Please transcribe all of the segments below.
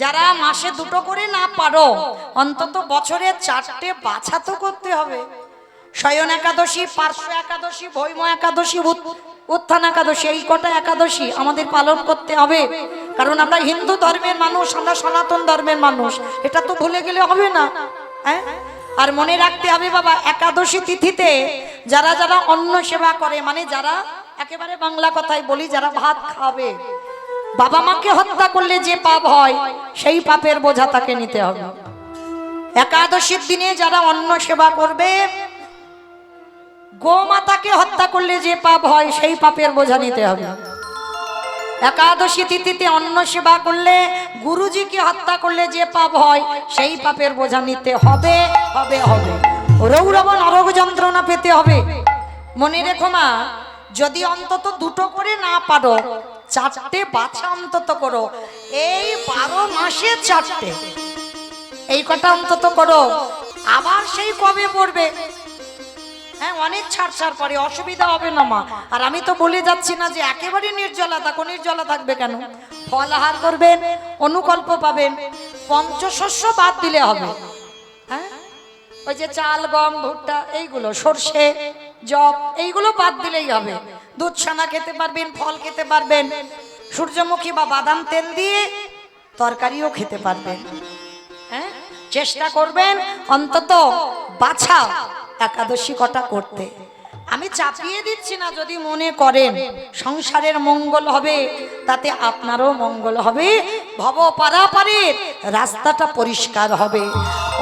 যারা মাসে দুটো করে না পারো, অন্তত বছরে 4টে বাছা তো করতে হবে। শয়ন একাদশী, পার্শ্ব একাদশী, ভৈম একাদশী, উত্থান একাদশী, এই কটা একাদশী আমাদের পালন করতে হবে। কারণ আমরা হিন্দু ধর্মের মানুষ, আমরা সনাতন ধর্মের মানুষ, এটা তো ভুলে গেলে হবে না। হ্যাঁ, আর মনে রাখতে হবে বাবা, একাদশী তিথিতে যারা যারা অন্ন সেবা করে, মানে যারা একেবারে বাংলা কথায় বলি, যারা ভাত খাবে, বাবা মাকে হত্যা করলে যে পাপ হয় সেই পাপের বোঝা তাকে নিতে হবে। একাদশীর দিনে যারা অন্ন সেবা করবে, গোমাতাকে হত্যা করলে যে পাপ হয় সেই পাপের বোঝা নিতে হবে। একাদশী তিথিতে অন্ন সেবা করলে, গুরুজিকে হত্যা করলে যে পাপ হয় সেই পাপের বোঝা নিতে হবে হবে হবে। রৌরব নরক যন্ত্রণা পেতে হবে। মনে রেখো মা, যদি অন্তত দুটো করে না পারো, 4টে বাছা অন্তত করো। এই 12 মাসে 4টে, এই কটা অন্তত করো। আবার সেই কবে পড়বে? হ্যাঁ, অনেক ছাড় পরে অসুবিধা হবে না মা। আর আমি তো বলে যাচ্ছি না যে একেবারে নির্জলা থাকো, নির্জলা থাকবে কেন? ফল আহার করবেন, অনুকল্প পাবেন। পঞ্চশস্য বাদ দিলে হবে। হ্যাঁ, ওই যে চাল, গম, ভুট্টা, এইগুলো, সর্ষে, জব, এইগুলো বাদ দিলেই হবে। দুধ ছানা খেতে পারবেন, ফল খেতে পারবেন, সূর্যমুখী বা বাদাম তেল দিয়ে তরকারিও খেতে পারবেন। হ্যাঁ, চেষ্টা করবেন অন্তত বাছা একাদশী কটা করতে। আমি চাপিয়ে দিচ্ছি না, যদি মনে করেন সংসারের মঙ্গল হবে, তাতে আপনারও মঙ্গল হবে, ভব পারাপারের রাস্তাটা পরিষ্কার হবে।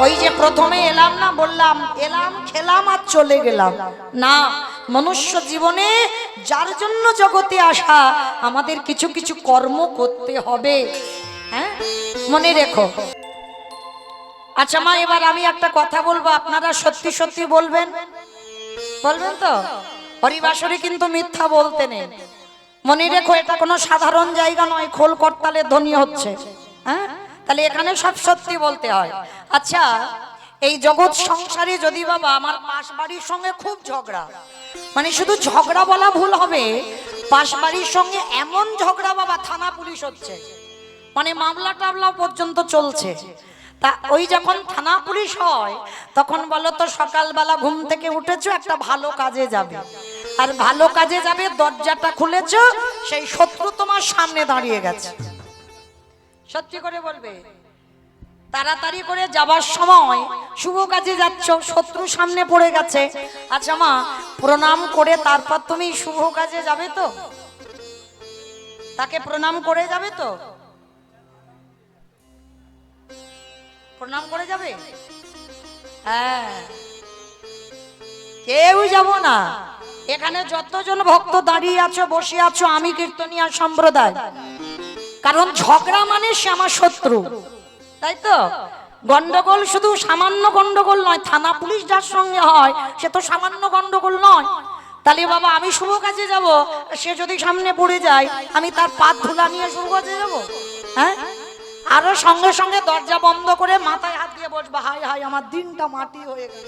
ওই যে প্রথমে এলাম না, বললাম এলাম, খেলাম আর চলে গেলাম না। মনুষ্য জীবনে যার জন্য জগতে আসা, আমাদের কিছু কিছু কর্ম করতে হবে। হ্যাঁ, মনে রেখো। আচ্ছা মা, এবার আমি একটা কথা বলবো, আপনারা সত্যি সত্যি বলবেন, বলবেন তো? হরিবাসরে কিন্তু মিথ্যা বলতে নেই। মনে রেখো, এটা কোনো সাধারণ জায়গা নয়, খোল করতালে ধ্বনি হচ্ছে। হ্যাঁ, তাহলে এখানে সব সত্যি বলতে হয়। আচ্ছা, এই জগৎ সংসারে যদি বাবা আমার পাশ বাড়ির সঙ্গে খুব ঝগড়া, মানে শুধু ঝগড়া বলা ভুল হবে, পাশ বাড়ির সঙ্গে এমন ঝগড়া বাবা, থানা পুলিশ হচ্ছে, মানে মামলা টামলা পর্যন্ত চলছে, তা ওই যখন থানা পুলিশ হয় তখন বলো তো, সকালবেলা ঘুম থেকে উঠেছো, একটা ভালো কাজে যাবে, আর ভালো কাজে যাবে, দরজাটা খুলেছো, সেই শত্রু তোমার সামনে দাঁড়িয়ে গেছে। সত্যি করে বলবে, তাড়াতাড়ি করে যাবার সময় শুভ কাজে যাচ্ছ, শত্রু সামনে পড়ে গেছে। আচ্ছা মা, প্রণাম করে তারপর তুমি শুভ কাজে যাবে তো? তাকে প্রণাম করে যাবে তো? প্রণাম করে যাবে? হ্যাঁ, কেউ যাব না। এখানে যতজন ভক্ত দাঁড়িয়ে আছো, বসে আছো, আমি কীর্তনিয়া সম্প্রদায়, কারণ ঝগড়া মানে সে আমার শত্রু, তাই তো? গন্ডগোল শুধু সামান্য গন্ডগোল নয়, থানা পুলিশ যার সঙ্গে হয় সে তো সামান্য গন্ডগোল নয়। তাহলে বাবা আমি শুভ কাজে যাব, সে যদি সামনে পড়ে যায়, আমি তার পা ধুলা নিয়ে শুভ কাজে যাব? হ্যাঁ, আরো সঙ্গে সঙ্গে দরজা বন্ধ করে মাথায় হাত দিয়ে বসবো, হাই হাই আমার দিনটা মাটি হয়ে গেল।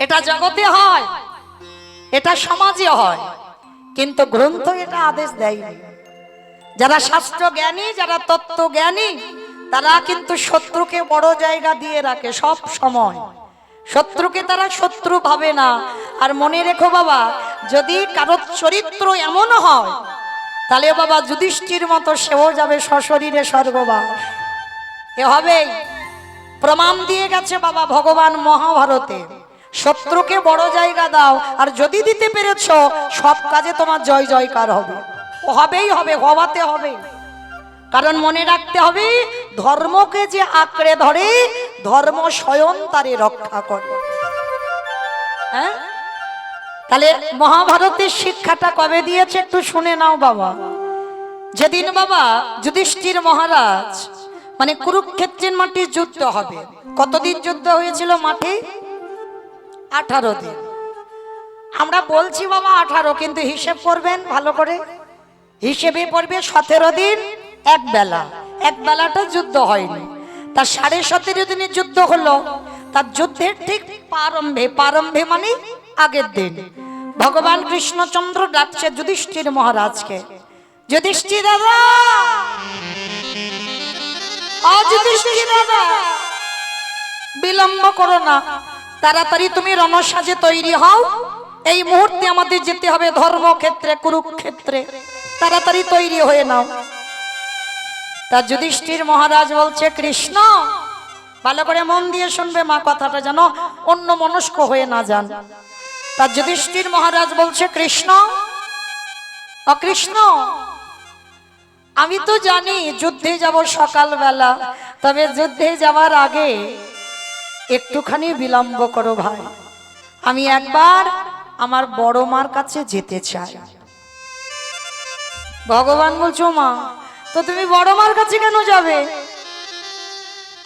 এটা জগতে হয়, এটা সমাজে হয়, কিন্তু গ্রন্থ এটা আদেশ দেয়নি। যারা শাস্ত্র জ্ঞানী, যারা তত্ত্ব জ্ঞানী, তারা কিন্তু শত্রুকে বড় জায়গা দিয়ে রাখে সব সময়। শত্রুকে তারা শত্রু ভাবে না। আর মনে রেখো বাবা, যদি কারোর চরিত্র এমন হয়, তাহলে বাবা যুধিষ্ঠির মতো সেও যাবে সশরীরে স্বর্গবাস। এ হবেই, প্রমাণ দিয়ে গেছে বাবা ভগবান মহাভারতে। শত্রুকে বড় জায়গা দাও, আর যদি দিতে পেরেছ, সব কাজে তোমার জয় জয়কার হবে। ও হবেই হবে, হওয়াতে হবে। কারণ মনে রাখতে হবে, ধর্মকে যে আঁকড়ে ধরে, ধর্ম স্বয়ং তারে রক্ষা করে। হ্যাঁ, তাহলে মহাভারতের শিক্ষাটা কবে দিয়েছে একটু শুনে নাও বাবা। যেদিন বাবা যুধিষ্ঠির মহারাজ, মানে কুরুক্ষেত্রের মাঠে যুদ্ধ হবে। কতদিন যুদ্ধ হয়েছিল মাঠে? 18 দিন। আমরা বলছি বাবা 18, কিন্তু হিসেব করবেন ভালো করে, হিসেবে পড়বে 17 দিন এক বেলা, এক বেলাটা যুদ্ধ হয়নি। তার 17.5 দিনের যুদ্ধ হলো। তার যুদ্ধের ঠিক প্রারম্ভে মানে আগের দিন ভগবান কৃষ্ণচন্দ্র ডাকছে যুধিষ্ঠির মহারাজকে, যুধিষ্ঠির দাদা যুধিষ্ঠির দাদা বিলম্ব করো না, তাড়াতাড়ি তুমি রণসাজে তৈরি হও। এই মুহূর্তে আমাদের যেতে হবে ধর্মক্ষেত্রে, কুরুক্ষেত্রে। তাড়াতাড়ি তৈরি হয়ে নাও। তা যুধিষ্ঠির মহারাজ বলছে, কৃষ্ণ ভালো করে মন দিয়ে শুনবে মা, কথাটা যেন অন্য মনস্ক হয়ে না যান। তা যুধিষ্ঠির মহারাজ বলছে, কৃষ্ণ অকৃষ্ণ, আমি তো জানি যুদ্ধে যাব সকালবেলা, তবে যুদ্ধে যাওয়ার আগে একটুখানি বিলম্ব করো ভাই। আমি একবার আমার বড় মার কাছে যেতে চাই। ভগবান বলছো, মা তো তুমি বড় মার কাছে কেন যাবে?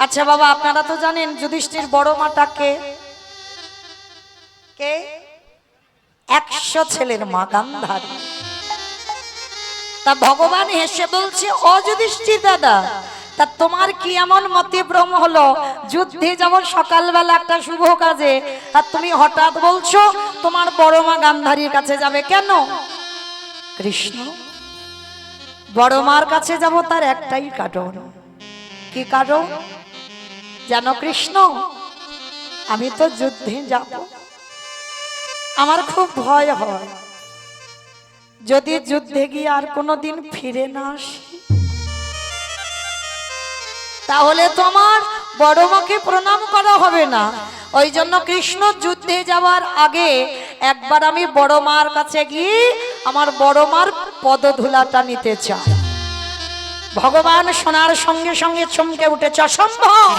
আচ্ছা বাবা, আপনারা তো জানেন যুধিষ্ঠির বড় মাটা কে? কে? 100 ছেলের মা গান্ধারী। তা ভগবান হেসে বলছে, ও যুধিষ্ঠির দাদা, তা তোমার কি এমন মতিভ্রম হলো? যুদ্ধে যেমন সকালবেলা একটা শুভ কাজে, আর তুমি হঠাৎ বলছো তোমার বড় মা গান্ধারীর কাছে যাবে কেন? কৃষ্ণ, বড় মার কাছে যাব তার একটাই কারণ। কি কারণ জানো কৃষ্ণ? আমি তো যুদ্ধে যাব, আমার খুব ভয় হয় যদি যুদ্ধে গিয়ে আর কোনোদিন ফিরে না আসি, তাহলে তোমার বড় মাকে প্রণাম করা হবে না। ওই জন্য কৃষ্ণ যুদ্ধে যাওয়ার আগে একবার আমি বড় মার কাছে গিয়ে আমার বড় মার পদধূলাটা নিতে চাই। ভগবান শোনার সঙ্গে সঙ্গে চমকে উঠেছে, অসম্ভব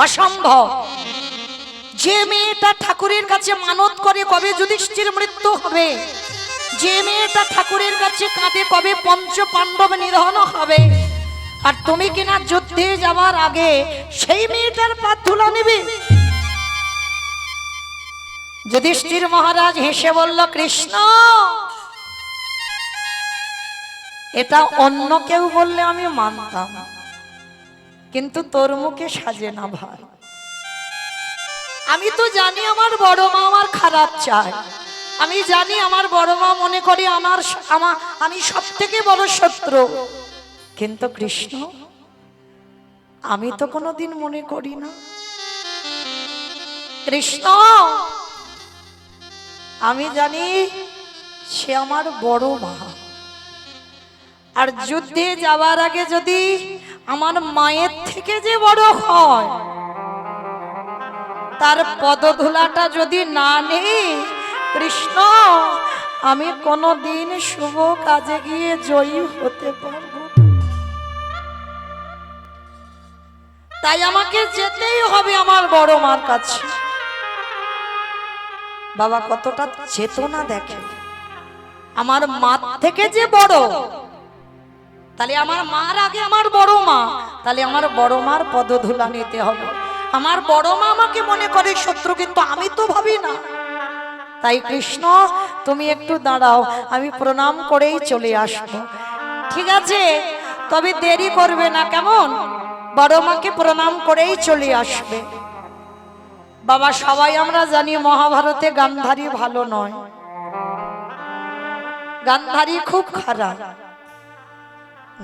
অসম্ভব। যে মেয়েটা ঠাকুরের কাছে মানত করে কবে যুধিষ্ঠির মৃত্যু হবে, যে মেয়েটা ঠাকুরের কাছে কাঁদে কবে পঞ্চ পাণ্ডব নিধন হবে, আর তুমি কিনা যুদ্ধে যাওয়ার আগে সেই মেয়েটার পা ধুলা নেবে? যুধিষ্ঠির মহারাজ হেসে বলল, কৃষ্ণ এটা অন্য কেউ বললে আমি মানতাম, কিন্তু তোর মুখে সাজে না ভাই। আমি তো জানি আমার বড় মা আমার খারাপ চায়, আমি জানি আমার বড় মা মনে করি আমি সব থেকে বড় শত্রু, কিন্তু কৃষ্ণ আমি তো কোনোদিন মনে করি না। কৃষ্ণ আমি জানি সে আমার বড় মা, আর যুদ্ধে যাওয়ার আগে যদি আমার মায়ের থেকে যে বড় হয়, তার পদধূলাটা যদি না নেই কৃষ্ণ, আমি কোনোদিন শুভ কাজে গিয়ে জয়ী হতে পারবো। তাই আমাকে যেতেই হবে আমার বড় মার কাছে। বাবা কতটা চেতনা দেখে, আমার মা থেকে যে বড়, তাহলে আমার মার আগে আমার বড় মা, তাহলে আমার বড় মার পদধূলা নিতে হবে। আমার বড় মা আমাকে মনে করে শত্রু, কিন্তু আমি তো ভাবি না। তাই কৃষ্ণ তুমি একটু দাঁড়াও, আমি প্রণাম করেই চলে আসবো। ঠিক আছে, তবে দেরি করবে না কেমন? বড় মাকে প্রণাম করেই চলে আসবে। বাবা সবাই আমরা জানি মহাভারতে গান্ধারী ভালো নয়, গান্ধারী খুব খারাপ।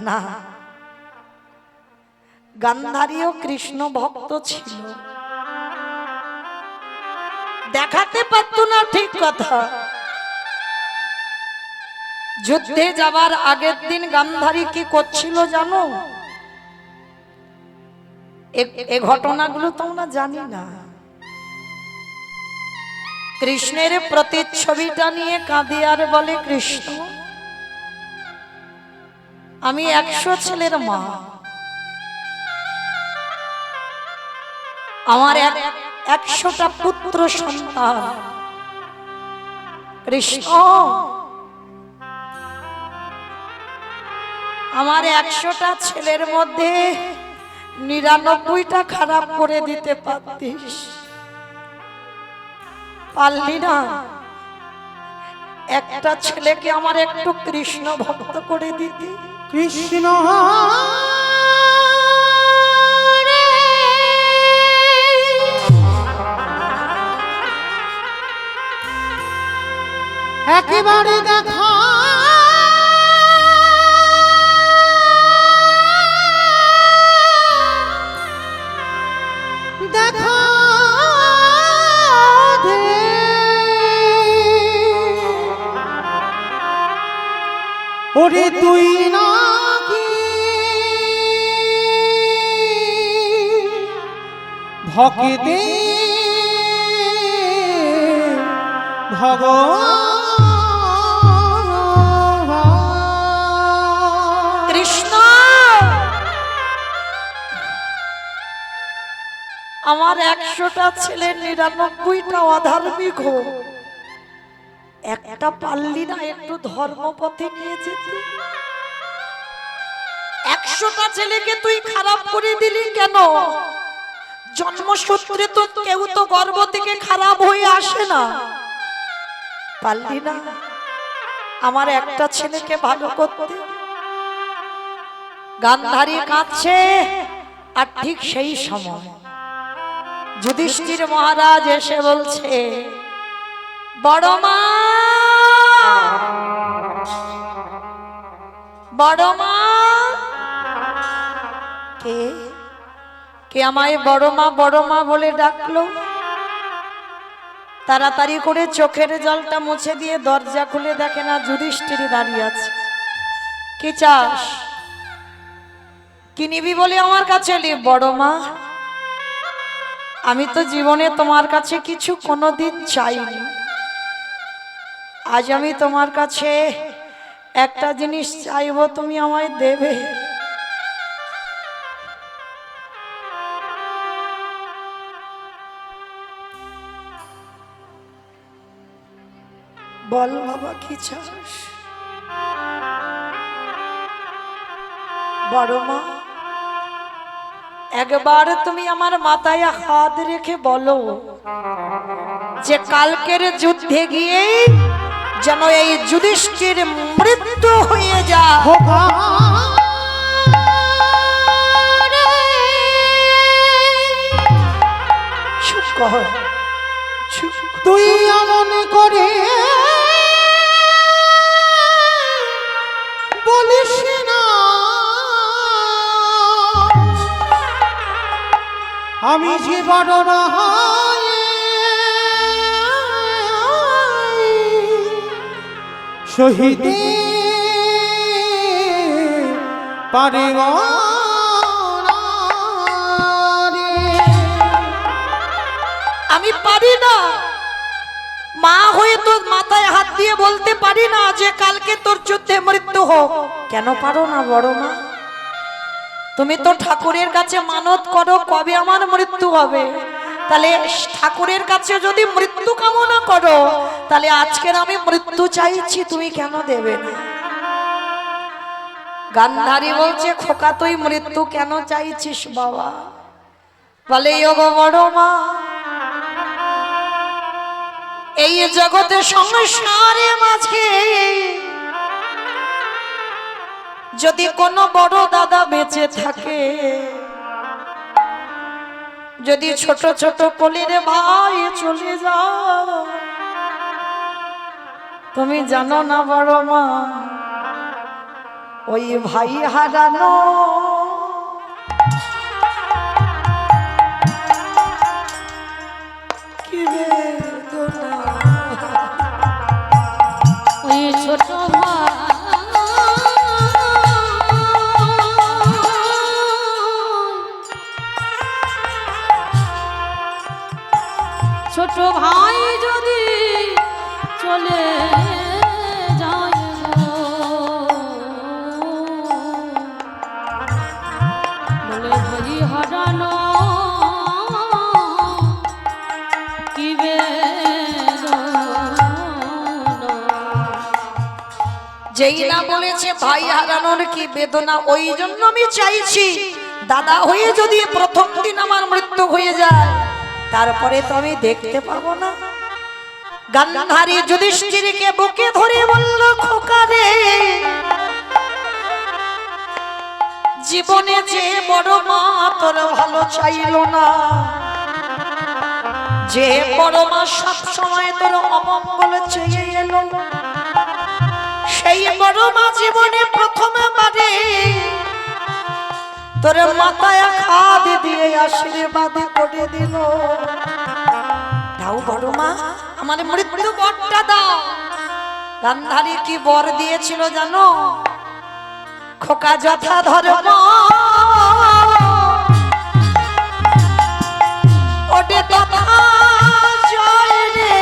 না, গান্ধারীও কৃষ্ণ ভক্ত ছিল, দেখাতে পারত না, ঠিক কথা। যুদ্ধে যাবার আগের দিন গান্ধারী কি করছিল জানো? এ ঘটনাগুলো তোমরা জানি না। কৃষ্ণের প্রতিচ্ছবিটা নিয়ে কাঁদে আর বলে, কৃষ্ণ আমি 100 ছেলের মা, আমার 100টা পুত্র সন্তান। কৃষ্ণ আমার 100টা ছেলের মধ্যে 99টা খারাপ করে দিতে পারতিস, পারলি না। একটা ছেলেকে আমার একটু কৃষ্ণ ভক্ত করে দিতি। কৃষ্ণ একেবারে দেখা ওরে তুই নাকি ভক্তি ভগবান কৃষ্ণ, আমার 100টা ছেলে 99টা অধার্মিক হোক, একটা পারলি না একটু ধর্মপথে নিয়ে যেতে? 100টা ছেলেকে তুই খারাপ করে দিলি কেন? জন্মসূত্রে তো কেউ তো গর্ভ থেকে খারাপ হয়ে আসে না, পারলি না আমার একটা ছেলেকে ভালো করতে? গান্ধারী কাঁদছে, আর ঠিক সেই সময় যুধিষ্ঠির মহারাজ এসে বলছে, বড় মা, বড় মা। কে কে আমায় বড় মা বড় মা বলে ডাকলো? তাড়াতাড়ি করে চোখের জলটা মুছে দিয়ে দরজা খুলে দেখে না যুধিষ্ঠির দাঁড়িয়ে আছে। কি চাস? কি নিবি বলে আমার কাছে এলি? বড় মা, আমি তো জীবনে তোমার কাছে কিছু কোনোদিন চাইনি, আজ আমি তোমার কাছে একটা জিনিস চাইবো, তুমি আমায় দেবে। বল বাবা কি চাস? বড় মা, একবার তুমি আমার মাথায় হাত রেখে বলো যে কালকের যুদ্ধে গিয়ে যেন এই যুধিষ্ঠির মৃত্যু হয়ে যায়। তুই এমন করে বলিস না, আমি যে বড় না শহীদ পারে আমি পারি না, মা হয়ে তোর মাথায় হাত দিয়ে বলতে পারি না যে কালকে তোর যুদ্ধে মৃত্যু হোক। কেন পারো না বড় মা? তুমি তো ঠাকুরের কাছে মানত করো কবে আমার মৃত্যু হবে, তাহলে ঠাকুরের কাছে যদি মৃত্যু কামনা করো, তাহলে আজকের আমি মৃত্যু চাইছি, তুমি কেন দেবে না? গান্ধারী বলছে, খোকা তুই মৃত্যু কেন চাইছিস বাবা? বলে ওগো বড় মা, এই জগতে সংসারে মাঝে যদি কোনো বড় দাদা বেঁচে থাকে, যদি ছোট ছোট কলির ভাই চলে যাও, তুমি জানো না বড় মা, ওই ভাই হারানো কি বেদনা। ওই ছোট ভাই, ছোট ভাই যদি চলে যায় বলে ভাই হারানো কি যেই না বলেছে ভাই হারানোর কি বেদনা, ওই জন্য আমি চাইছি দাদা হয়ে যদি প্রথম দিন আমার মৃত্যু হয়ে যায়, তারপরে তো আমি দেখতে পাবো না। গান্ধারী যুধিষ্ঠিরকে বুকে ধরে বলল, খোকা রে, জীবনে যে বড় মা তোর ভালো চাইলো না, যে বড় মা সব সময় তোর অমঙ্গল চেয়ে এলো, সেই বড় মা জীবনে প্রথমবারে তোর মাথায় হাত দিয়ে আশীর্বাদ করে দিল। দাও বড় মা, আমার মৃত্যু বরটা দাও। গান্ধারী কি বর দিয়েছিল জানো? খোকা যথা ধর্ম ওটে তথা জয় রে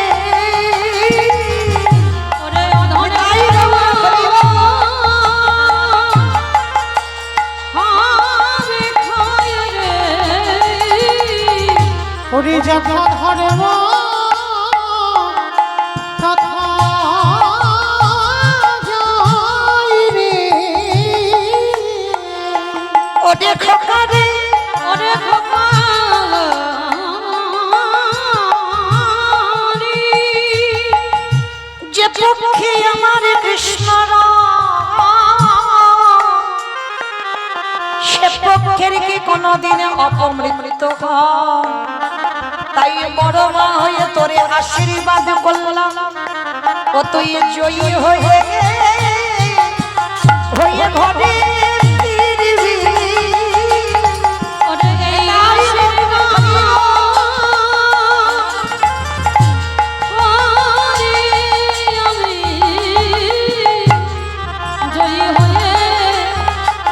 ওরে অধর তাই হরিব হারে খায় রে ওরে যথা ধর্ম তথা জয় রে। ওটে খোকা রে ওরে খোকারি যে পক্ষে আমার কৃষ্ণ সে পক্ষের কি কোনদিন অপমৃত হয়? তাই বড় মা হয়ে তোরে আশীর্বাদ করলাম ও তুই জয়ী হয়ে ঘরে ফিরবি। ওরে এই আশীর্বাদ করি আমি জয়ী হয়ে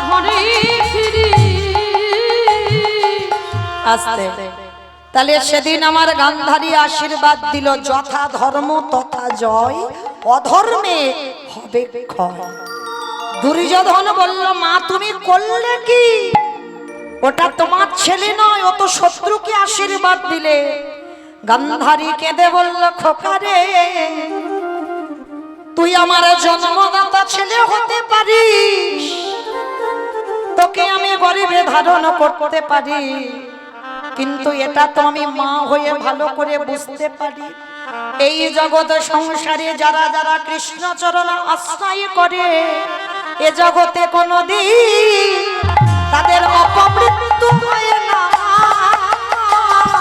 ঘরে ফিরি। আস্তে তাহলে সেদিন আমার গান্ধারী আশীর্বাদ দিল যথা ধর্ম তথা জয় অধর্মে হবে ক্ষয়। দুর্যোধন বলল মা তুমি করলে কি? ওটা তোমার ছেলে নয়, ও তো শত্রুকে আশীর্বাদ দিলে। গান্ধারী কেঁদে বলল খোকা রে তুই আমার জন্মদাতা ছেলে হতে পারিস, তোকে আমি গরিবে ধারণ করতে পারি, কিন্তু এটা তো আমি মা হয়ে ভালো করে বুঝতে পারি এই জগৎ সংসারে যারা যারা কৃষ্ণ চরণ আশ্রয় করে এ জগতে কোনদিন তাদের অপমৃত্যু হয় না।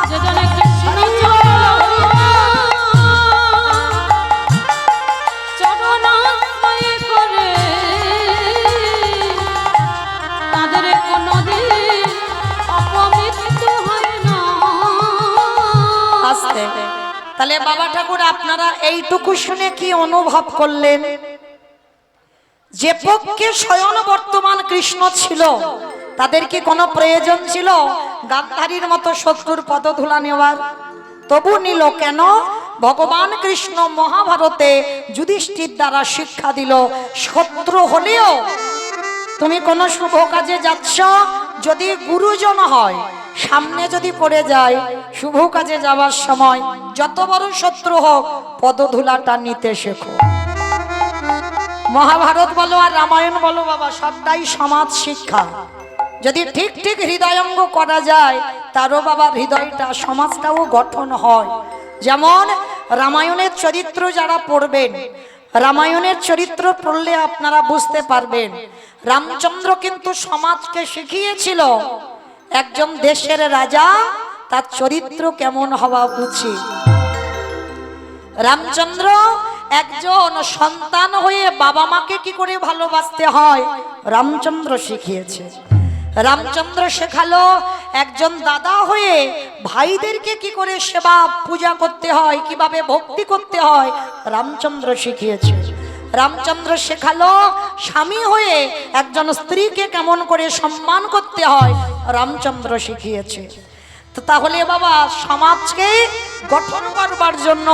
যে জনে কৃষ্ণ চরণাশ্রয় করে তাদের কোনদিন অপমৃত্যু হয় না। আস্তে তাহলে বাবা ঠাকুর আপনারা এইটুকু শুনে কি অনুভব করলেন? যে পক্ষে স্বয়ং বর্তমান কৃষ্ণ ছিল তাদের কি কোনো প্রয়োজন ছিল গান্ধারীর মতো শত্রুর পদধূলা নেওয়ার? তবু নিল কেন? ভগবান কৃষ্ণ মহাভারতে যুধিষ্ঠির দ্বারা শিক্ষা দিল শত্রু হলেও তুমি কোনো শুভ কাজে যাচ্ছ, যদি গুরুজন হয় সামনে যদি পড়ে যায় শুভ কাজে যাওয়ার সময় যত বড় শত্রু হোক পদধূলাটা নিতে শেখো। মহাভারত বলো আর রামায়ণ বলো বাবা সবটাই সমাজ শিক্ষা। যদি ঠিক ঠিক হৃদয়ঙ্গ করা যায় তারও বাবা হৃদয়টা সমাজটাও গঠন হয়। যেমন রামায়ণের চরিত্র যারা পড়বেন, রামায়ণের চরিত্র পড়লে আপনারা বুঝতে পারবেন রামচন্দ্র কিন্তু সমাজকে শিখিয়েছিল একজন দেশের রাজা তার চরিত্র কেমন হওয়া উচিত। রামচন্দ্র একজন সন্তান হয়ে বাবা মাকে কি করে ভালোবাসতে হয় রামচন্দ্র শিখিয়েছে। রামচন্দ্র শেখালো একজন দাদা হয়ে ভাইদেরকে কি করে সেবা পূজা করতে হয়, কিভাবে ভক্তি করতে হয় রামচন্দ্র শিখিয়েছে। রামচন্দ্র শেখালো স্বামী হয়ে একজন স্ত্রীকে কেমন করে সম্মান করতে হয় রামচন্দ্র শিখিয়েছে। তো তাহলে বাবা সমাজকে গঠন করবার জন্য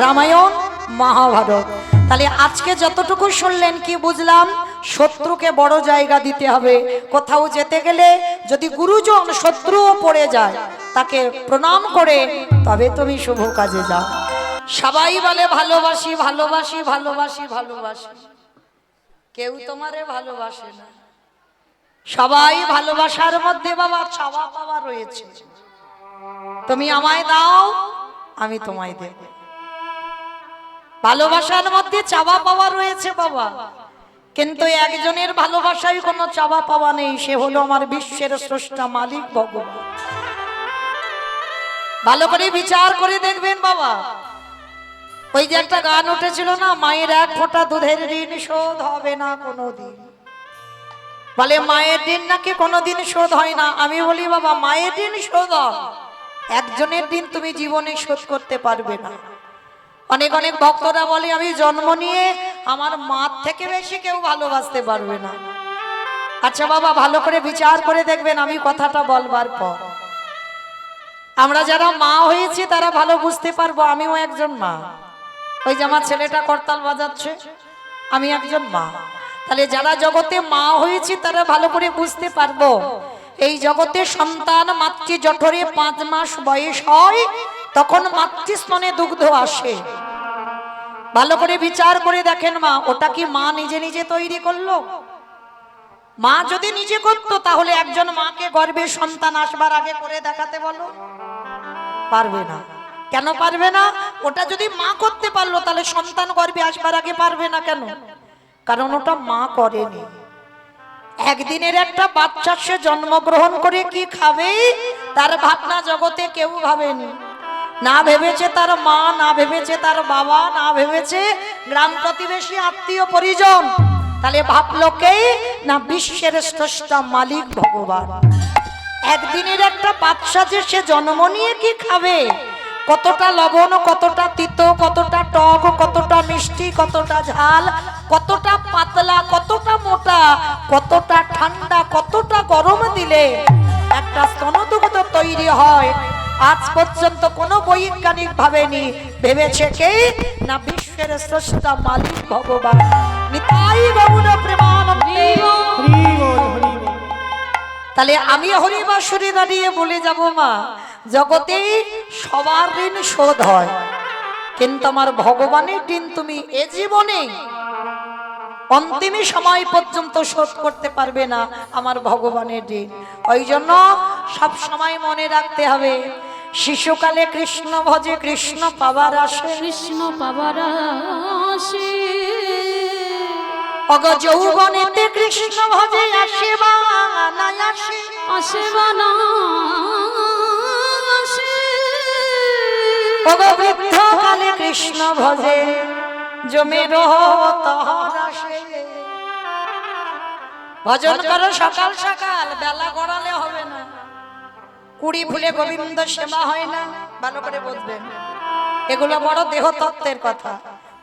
রামায়ণ মহাভারত। তাহলে আজকে যতটুকু শুনলেন কি বুঝলাম? শত্রুকে বড় জায়গা দিতে হবে। কোথাও যেতে গেলে যদি গুরুজন শত্রুও পড়ে যায় তাকে প্রণাম করে তবে তুমি শুভ কাজে যাও। সবাই বলে ভালোবাসি ভালোবাসি ভালোবাসি ভালোবাসি, কেউ তোমারে ভালোবাসে না। সবাই ভালোবাসার মধ্যে বাবা চাওয়া পাওয়া রয়েছে, তুমি আমায় দাও আমি তোমায় দেব। ভালোবাসার মধ্যে চাওয়া পাওয়া রয়েছে বাবা, কিন্তু একজনের ভালোবাসায় কোনো চাওয়া পাওয়া নেই, সে হলো আমার বিশ্বের স্রষ্টা মালিক ভগবান। ভালো করে বিচার করে দেখবেন বাবা। ওই যে একটা গান উঠেছিল না, মায়ের এক ফোঁটা দুধের ঋণ শোধ হবে না কোনোদিন। বলে মায়ের ঋণ নাকি কোনোদিন শোধ হয় না। আমি বলি বাবা মায়ের ঋণ শোধ হয়, একজনের ঋণ তুমি জীবনে শোধ করতে পারবে না। অনেক অনেক ভক্তরা বলে আমি জন্ম নিয়ে আমার মার থেকে বেশি কেউ ভালোবাসতে পারবে না। আচ্ছা বাবা, ভালো করে বিচার করে দেখবেন আমি কথাটা বলবার পর। আমরা যারা মা হয়েছি তারা ভালো বুঝতে পারবো, আমিও একজন মা। ওই যে আমার ছেলেটা করতাল বাজাচ্ছে, আমি একজন মা। তাহলে যারা জগতে মা হয়েছি তারা ভালো করে বুঝতে পারবো, এই জগতে সন্তান মাতৃ জঠরে 5 মাস বয়স হয়, তখন মাতৃস্তনে দুগ্ধ আসে। ভালো করে বিচার করে দেখেন মা, ওটা কি মা নিজে নিজে তৈরি করলো? মা যদি নিজে করতো তাহলে একজন মাকে গর্ভে সন্তান আসবার আগে করে দেখাতে বলো, পারবে না। কেন পারবে না? ওটা যদি মা করতে পারলো তাহলে সন্তান গর্ভে আসবার আগে পারবে না কেন? কারণ ওটা মা করেনি। একদিনের একটা বাচ্চা সে জন্মগ্রহণ করে কি খাবে তার ভাবনা জগতে কেউ ভাবেনি। না ভেবেছে তার মা, না ভেবেছে তার বাবা, না ভেবেছে গ্রাম প্রতিবেশী আত্মীয় পরিজন, তাহলে ভাবলো কে? না বিশ্বের স্রষ্টা মালিক ভগবান। একদিনের একটা বাচ্চা যে সে জন্ম নিয়ে কি খাবে, কতটা লবণ, কতটা তিতো, কতটা টক, কতটা মিষ্টি, কতটা ঝাল, কতটা পাতলা, কতটা মোটা, কতটা ঠান্ডা, কতটা গরম দিলে একটা স্তনদুগ্ধ তৈরি হয়, আজ পর্যন্ত কোনো বৈজ্ঞানিক ভাবেনি। ভেবেছে কে? না বিশ্বের স্রষ্টা মালিক ভগবান। নিতাই গৌর প্রেমানন্দে। তাহলে আমি হরিবাসুরি দাঁড়িয়ে বলে যাব মা, জগতে সবার ঋণ শোধ হয়, কিন্তু আমার ভগবানের ঋণ তুমি এ জীবনে অন্তিম সময় পর্যন্ত শোধ করতে পারবে না আমার ভগবানের ঋণ। ওই জন্য সব সময় মনে রাখতে হবে, শিশুকালে কৃষ্ণ ভজে কৃষ্ণ পাবার আসে, কৃষ্ণ পাবার আসে, অগ যৌবনেতে কৃষ্ণ ভজে আসে বা না আসে, আসে বা না আসে, অগ বৃদ্ধ কালে কৃষ্ণ ভজে জমে রহ তহর আসে। ভজন করো সকাল সকাল, বেলা গড়ালে হবে না। কুড়ি ফুলে গোবিন্দ সেবা হয় না, ভালো করে বুঝবেন, এগুলো বড় দেহ তত্ত্বের কথা।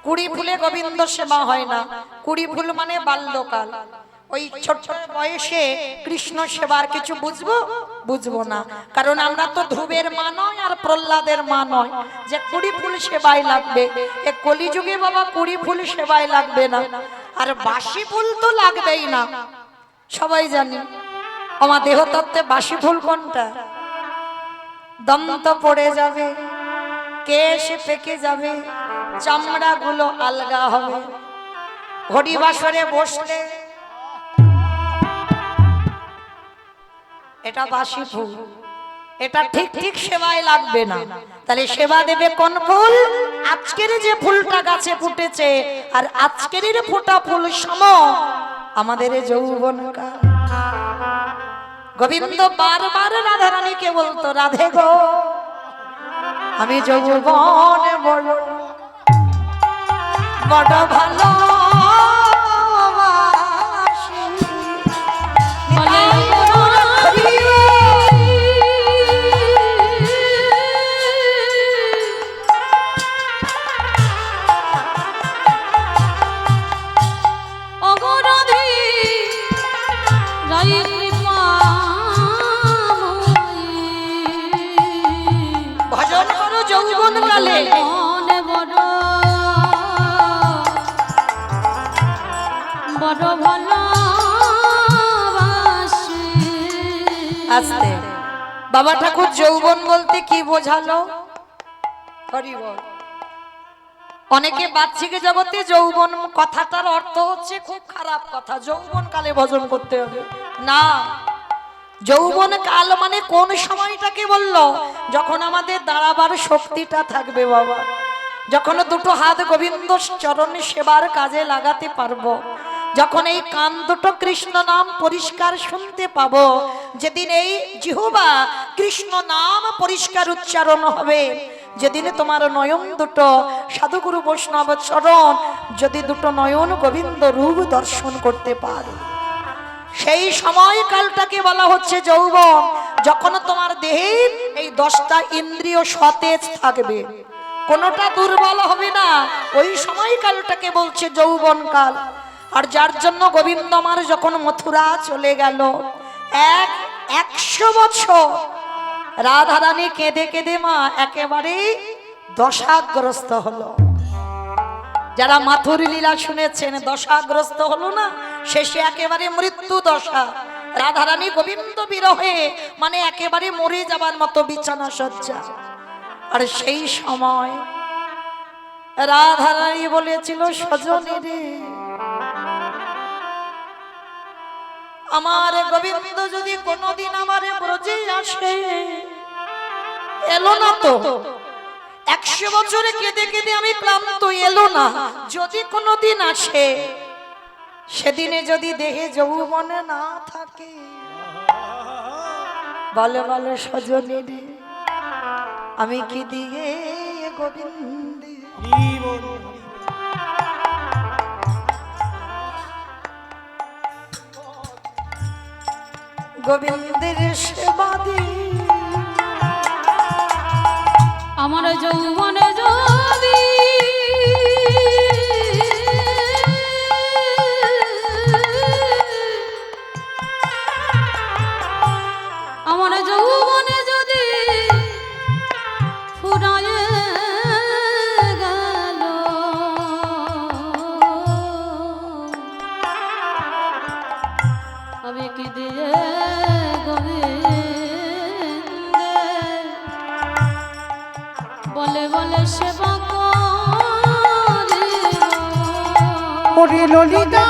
কুড়ি ফুলে গোবিন্দ সেবা হয় না। কুড়ি ফুল মানে বাল্যকাল, ওই ছোট বয়সে কৃষ্ণ সেবার কিছু বুঝবো না। কারণ আমরা তো ধ্রুবের মা নয় আর প্রহ্লাদের মা নয় যে কুড়ি ফুল সেবায় লাগবে। এ কলিযুগে বাবা কুড়ি ফুল সেবায় লাগবে না, আর বাসি ফুল তো লাগবেই না, সবাই জানি। আমার দেহ তত্ত্বে বাসি ফুল কোনটা? দন্ত পড়ে যাবে, কেশ পেকে যাবে, চামড়া গুলো আলগা হবে, হরিবাসরে বসলে এটা বাসি ফুল, এটা ঠিক ঠিক সেবায় লাগবে না। তাহলে সেবা দেবে কোন ফুল? আজকের যে ফুলটা গাছে ফুটেছে, আর আজকের ফোটা ফুল সম আমাদের যৌবনকাল। গোবিন্দ বারবার রাধারানীকে বলতো, রাধে গো আমি যৌবনে বড় বড় ভালো ভজন করো যৌবন কালে। বড় ভালো আস্তে বাবা ঠাকুর যৌবন বলতে কি বোঝালো? হরি বল। অনেকে বাচ্চিকে জগতে যৌবন কথাটার অর্থ হচ্ছে খুব খারাপ কথা, যৌবন কালে ভজন করতে হবে না। যৌবন কাল মানে কোন সময়টাকে বললো? যখন আমাদের দাঁড়াবার শক্তিটা থাকবে বাবা, যখন দুটো হাত গোবিন্দ চরণে সেবার কাজে লাগাতে পারবো, যখন এই কান দুটো কৃষ্ণ নাম পরিষ্কার শুনতে পাবো, যেদিন এই জিহ্বা কৃষ্ণ নাম পরিষ্কার উচ্চারণ হবে, যেদিন তোমার নয়ন দুটো সাধুগুরু বৈষ্ণব চরণ, যদি দুটো নয়ন গোবিন্দ রূপ দর্শন করতে পারো, সেই সময়কালটাকে বলা হচ্ছে যৌবন। যখন তোমার দেহের এই 10টা ইন্দ্রিয় সতেজ থাকবে, কোনোটা দুর্বল হবে না, ওই সময়কালটাকে বলছে যৌবন কাল। আর যার জন্য গোবিন্দ আমার যখন মথুরা চলে গেল 100 বছর রাধারানী কেঁদে কেঁদে মা একেবারে দশাগ্রস্ত হলো। যারা মাথুর লীলা শুনেছেন দশাগ্রস্ত হলো না, শেষে একেবারে মৃত্যু দশা। রাধারানী গোবিন্দ বিরহে মানে একেবারে মরে যাবার মতো বিছানা সজ্জা। আর সেই সময় রাধারানী বলেছিল, সজনী রে, আমার গোবিন্দ যদি কোনোদিন আমার ব্রজে আসে, এলো না তো 100 বছরে কেঁদে কেঁদে আমি ক্লান্ত, এলো না, যদি কোনোদিন আসে সেদিনে যদি দেহে যৌবনে না থাকে, বলে বলে সজনী রে, আমি কি দিয়ে গোবিন্দ গোবিন্দের সেবা দি, আমার যৌবনে যদি আমার যৌবনে যদি ফুরায়ে গেল, আমি কি দিয়ে গোবিন্দে বলে বলে সেবা করিব। ওরে ললিতা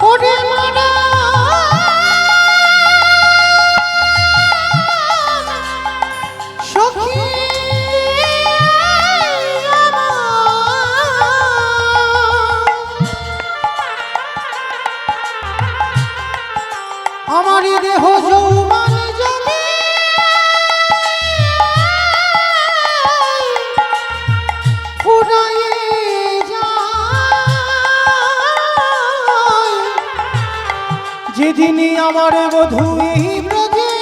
ওরে মারা সখী আমার দেহ যৌবন যদি ফুরায়ে যায়, যেদিনই আমার বধূ এই ব্রজে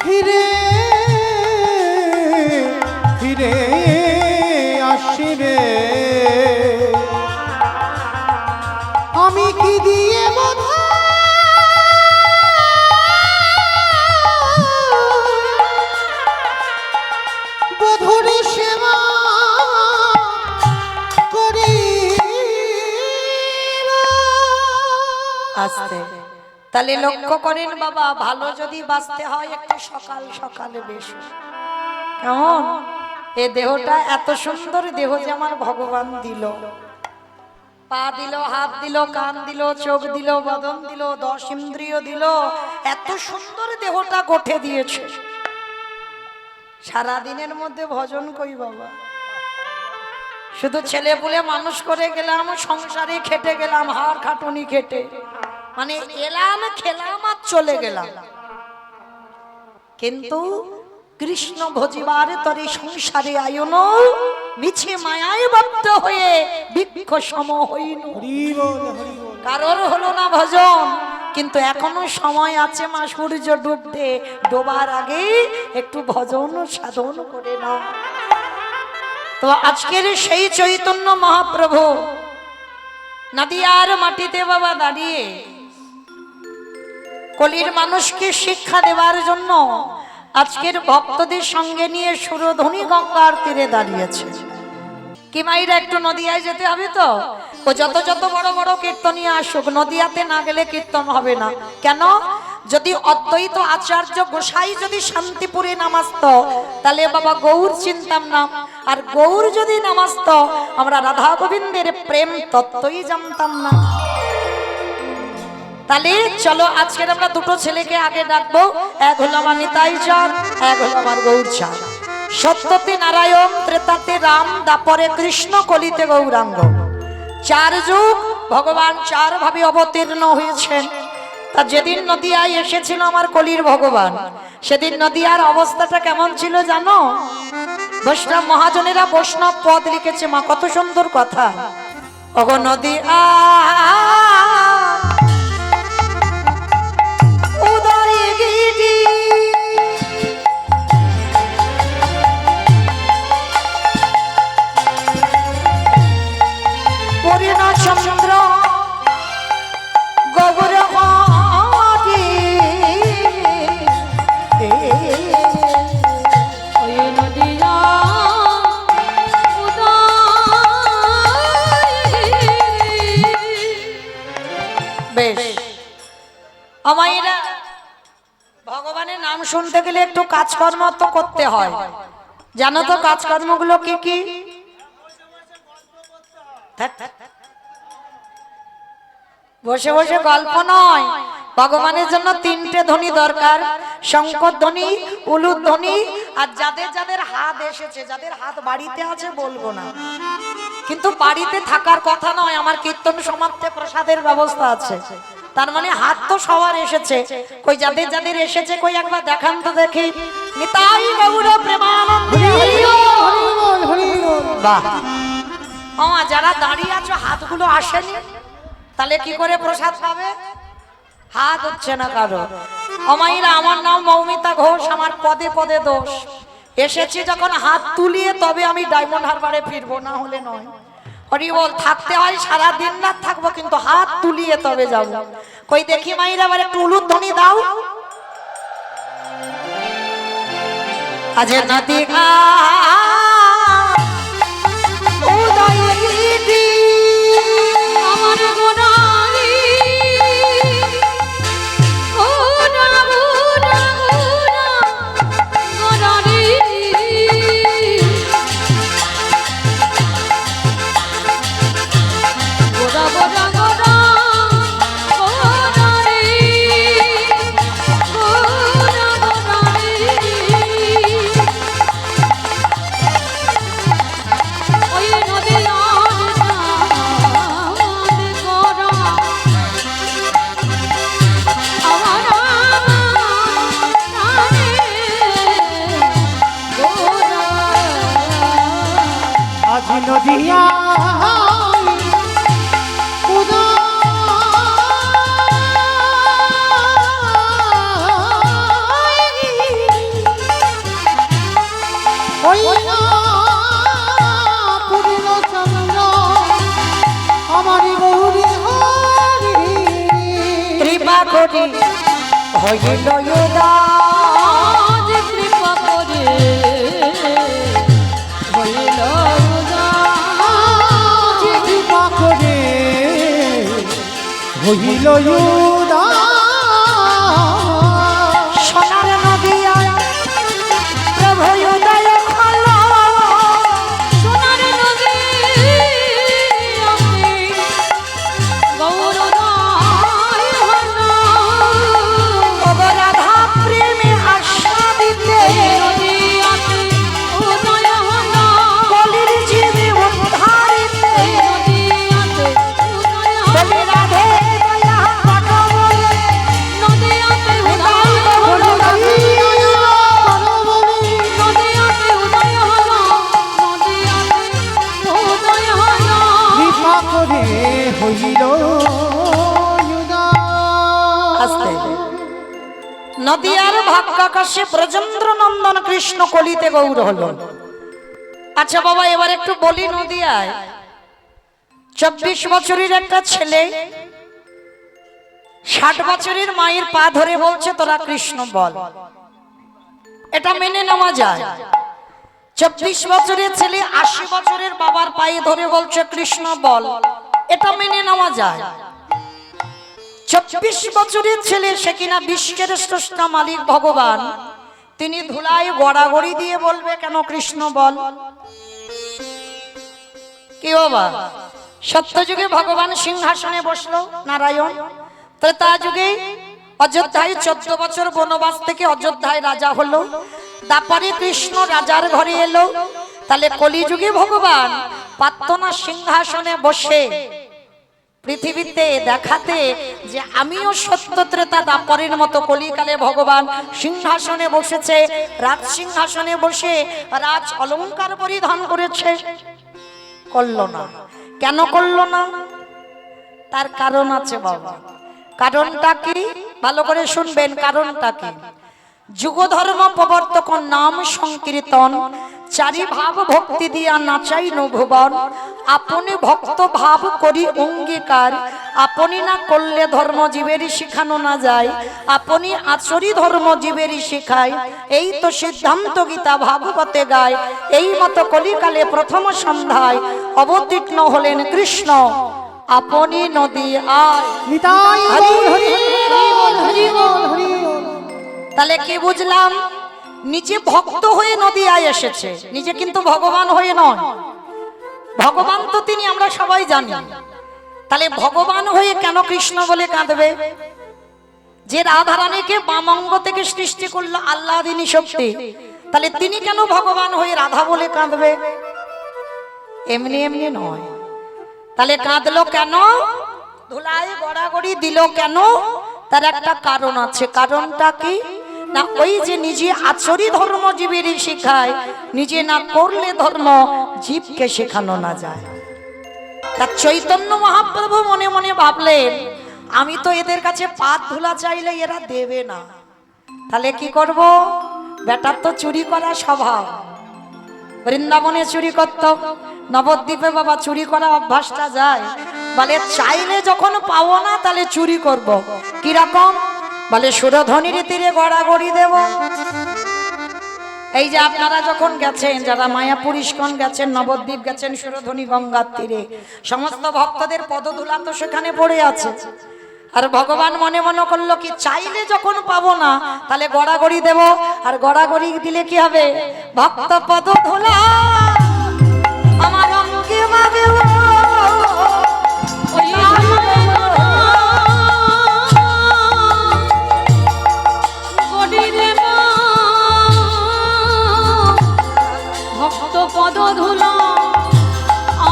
ফিরে ফিরে আসিবে, আমি কি দিয়ে বোধা বধুর সেবা করি। আসতে তাহলে লক্ষ্য করেন বাবা, ভালো যদি বাঁচতে হয় একটু সকাল সকালে বেশি। কেমন এ দেহটা এত সুন্দর দেহ যে আমার ভগবান দিল, পা দিল, হাত দিল, কান দিল, চোখ দিল, বদন দিল, 10 ইন্দ্রিয় দিল, এত সুন্দর দেহটা গঠে দিয়েছে। সারা দিনের মধ্যে ভজন কই বাবা, শুধু ছেলে পুলে মানুষ করে গেলাম, সংসারে খেটে গেলাম, হাড় খাটুনি খেটে, মানে এলাম খেলাম আর চলে গেলাম। কিন্তু কৃষ্ণ ভজিবার তরে সংসারে আয়ন, মিছে মায়ায় বদ্ধ হয়ে বৃক্ষ সম হইন। কারোর হলো না ভজন, কিন্তু এখনো সময় আছে মা, সূর্য ডুবতে, ডোবার আগে একটু ভজন সাধন করে নাও। তো আজকের সেই চৈতন্য মহাপ্রভু নদিয়ার মাটিতে বাবা দাঁড়িয়ে কলির মানুষকে শিক্ষা দেওয়ার জন্য আজকের ভক্তদের সঙ্গে নিয়ে সুরধ্বনি গঙ্গার তীরে দাঁড়িয়েছে। কি মাইরা একটু নদিয়ায় যেতে হবে তো, ও যত যত বড় বড় কীর্তনীয় আসুক, নদিয়াতে না গেলে কীর্তন হবে না। কেন? যদি অদ্বৈত আচার্য গোসাই যদি শান্তিপুরে নামাস্ত, তাহলে বাবা গৌর চিনতাম না, আর গৌর যদি নামাস্ত, আমরা রাধা গোবিন্দের প্রেম তত্ত্বই জানতাম না। তাহলে চলো আজকের আমরা দুটো ছেলেকে আগে ডাকবো, এক হলো আমার নিতাই চাঁদ, এক হলো আমার গৌর চাঁদ। সত্যতে নারায়ণ, ত্রেতাতে রাম, দাপরে কৃষ্ণ, কলিতে গৌরাঙ্গ। 4 যুগ ভগবান 4 ভাবে অবতীর্ণ হয়েছেন। তা যেদিন নদিয়ায় এসেছিল আমার কলির ভগবান, সেদিন নদিয়ার অবস্থাটা কেমন ছিল জানো? বৈষ্ণব মহাজনেরা বৈষ্ণব পদ লিখেছে মা, কত সুন্দর কথা। ওগো নদী উদয় গিরি পরিণা চন্দ্র গৌর ওই নদিয়া বেশ আমাইরা ভগবানের নাম শুনতে গেলে একটু কাজকর্ম তো করতে হয়। জানো তো কাজকর্মগুলো কি কি? বসে বসে গল্প নয়, ভগবানের জন্য তিনটে ধ্বনি দরকার, শঙ্কর ধ্বনি, উলুর ধ্বনি, আর যাদের যাদের হাত এসেছে, যাদের হাত বাড়িতে আছে বলবো না, কিন্তু বাড়িতে থাকার কথা নয়, আমার কীর্তন সমাপ্তে প্রসাদের ব্যবস্থা আছে, তার মানে হাত তো সবার এসেছে। কই যাদের যাদের এসেছে কই একবার দেখান তো দেখি। নিতাই গৌর প্রেমানন্দে হরি বল, হরি বল। বাহ, যারা দাঁড়িয়ে আছো হাতগুলো আসেনি, তাহলে কি করে প্রসাদ পাবে? হাত হচ্ছে না কারো। অমাইরা, আমার নাম মৌমিতা ঘোষ, আমার পদে পদে দোষ। এসেছি যখন হাত তুলিয়ে তবে আমি ডায়মন্ড হারবারে ফিরবো, না হলে নয়। হরি বল, থাকতে হয় সারা দিন রাত থাকবো, কিন্তু হাত তুলিয়ে তবে যাব। কই দেখি মাইরা, আবার একটু উলুধ্বনি দাও। আজ নদী উদয় গিরি আমার গোনারি গোনা গোনা গোনা গোনারি গোনা গোনা গোনা গোনারি গোনা গোনারি ওই নদী আজ নদিয়া আমার গৌরী হরি কৃপা করি হইল আজ কৃপা করে হইল আজ কৃপা করে হইল সোনার নদিয়া প্রভু উদয় হল। সোনার নদী আমি গৌরদায় হল। ওগো রাধা প্রেমে আস্বাদিতে নদিয়াতে উদয় হল। কলির জীবে উদ্ধারিতে নদিয়াতে উদয় হল। বলি রাধে দয়া কটো বলে নদিয়াতে উদয় হল। নদিয়াতে উদয় হল। নদিয়াতে উদয় হল। কৃপা করে হইল আস্তে নদিয়ার ভাগ্যাকাশে ব্রজেন্দ্র নন্দন কৃষ্ণ কলিতে গৌর হলো। আচ্ছা বাবা, এবার একটু বলি, নদিয়ায় 24 বছরের একটা ছেলে 60 বছরের মায়ের পা ধরে বলছে তোরা কৃষ্ণ বল, এটা মেনে নেওয়া যায়। 24 বছরের ছেলে 80 বছরের বাবার পায়ে ধরে বলছে কৃষ্ণ বল, এটা মেনে নেওয়া যায়। 24 বছরের ছেলে, সে কিনা বিশ্বের স্রষ্টা মালিক ভগবান, তিনি ধুলায় গড়াগড়ি দিয়ে বলবে কেন কৃষ্ণ বল? কি বাবা, সত্যযুগে ভগবান সিংহাসনে বসলো নারায়ণ, ত্রেতা যুগে অযোধ্যায় 14 বছর বনবাস থেকে অযোধ্যায় রাজা হলো, তারপরে কৃষ্ণ রাজার ঘরে এলো। তাহলে কলিযুগে ভগবান পার্থনা সিংহাসনে বসে পৃথিবীতে দেখাতে যে আমিও সত্য ত্রেতা দাপরের মতো কলিকালে ভগবান সিংহাসনে বসেছে, রাজ সিংহাসনে বসে রাজ অলংকার পরিধান করেছে, করল না। কেন করলো না? তার কারণ আছে বাবা। কারণটা কি? ভালো করে শুনবেন, কারণটা কি? যুগ ধর্ম প্রবর্তক নাম সংকীর্তন, চারি ভাব ভক্তি দিয়া নাচাই নভুবন। আপনি ভক্ত ভাব করি অঙ্গীকার, আপনি না করলে ধর্ম জীবেরই শিখানো না যায়, আপনি আচরি ধর্ম জীবেরই শিখায়। এই তো সিদ্ধান্ত গীতা ভাগবতে গায়, এই মতো কলিকালে প্রথম সন্ধ্যায় অবতীর্ণ হলেন কৃষ্ণ আপনি নদী আয়। নিতাই হরি গৌর হরি বল, হরি বল, হরি বল। তাহলে কি বুঝলাম? নিজে ভক্ত হয়ে নদিয়ায় এসেছে, নিজে কিন্তু ভগবান হয়ে নয়। ভগবান তো তিনি আমরা সবাই জানি। তাহলে ভগবান হয়ে কেন কৃষ্ণ বলে কাঁদবে? যে রাধারানীকে বামঙ্গ থেকে সৃষ্টি করলো আল্লাদিনী শক্তি, তাহলে তিনি কেন ভগবান হয়ে রাধা বলে কাঁদবে? এমনি এমনি নয়। তাহলে কাঁদলো কেন? ধুলায় গড়াগড়ি দিল কেন? তার একটা কারণ আছে। কারণটা কি না? ওই যে নিজে আচরি ধর্ম জীবেরই শিখায়, নিজে না করলে ধর্ম জীবকে শেখানো না যায়। তার চৈতন্য মহাপ্রভু মনে মনে ভাবলেন, আমি তো এদের কাছে পাত ধুলা চাইলে এরা দেবে না, তাহলে কি করব? বেটার তো চুরি করা স্বভাব। বৃন্দাবনে চুরি করত, নবদ্বীপে বাবা চুরি করা অভ্যাসটা যায়। বলে চাইলে যখন পাবো না তাহলে চুরি করব। কিরকম? বলে সুরধনির তীরে গড়াগড়ি দেব। এই যে আপনারা যখন গেছেন, যারা মায়াপুর ইস্কন গেছেন, নবদ্বীপ গেছেন, সুরধনী গঙ্গার তীরে, সমস্ত ভক্তদের পদধূলা তো সেখানে পড়ে আছে। আর ভগবান মনে মনে করলো কি, চাইলে যখন পাবো না তাহলে গড়াগড়ি দেব। আর গড়াগড়ি দিলে কি হবে? ভক্ত পদধূলা আমার অঙ্গে মাগে ওই গড়িরে মা ভক্ত পদ ধুলা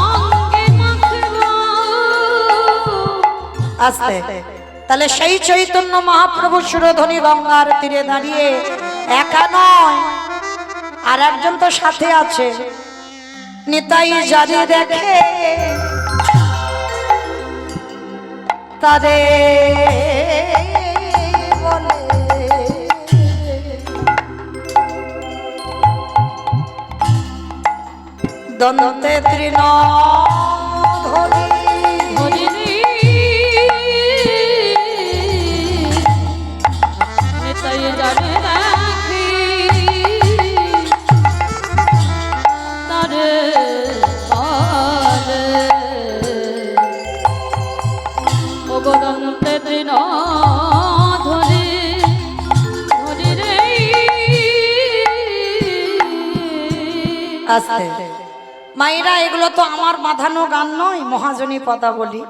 অঙ্গে মাখলো। আসতে। তাহলে সেই চৈতন্য মহাপ্রভু সুরধনী গঙ্গার তীরে দাঁড়িয়ে একা নয়, আর একজন তো সাথে আছে। নিতাই জারি দেখে তারে বলে, দন্তে তৃণ ধরি হরিণী নিতাই জানে রাখি তারে বলে, ও গদন্তে তৃণ ধরি ধরি রে। আস্তে। মায়েরা, এগুলো তো আমার বাঁধানো গান নয়, মহাজনী পদাবলী।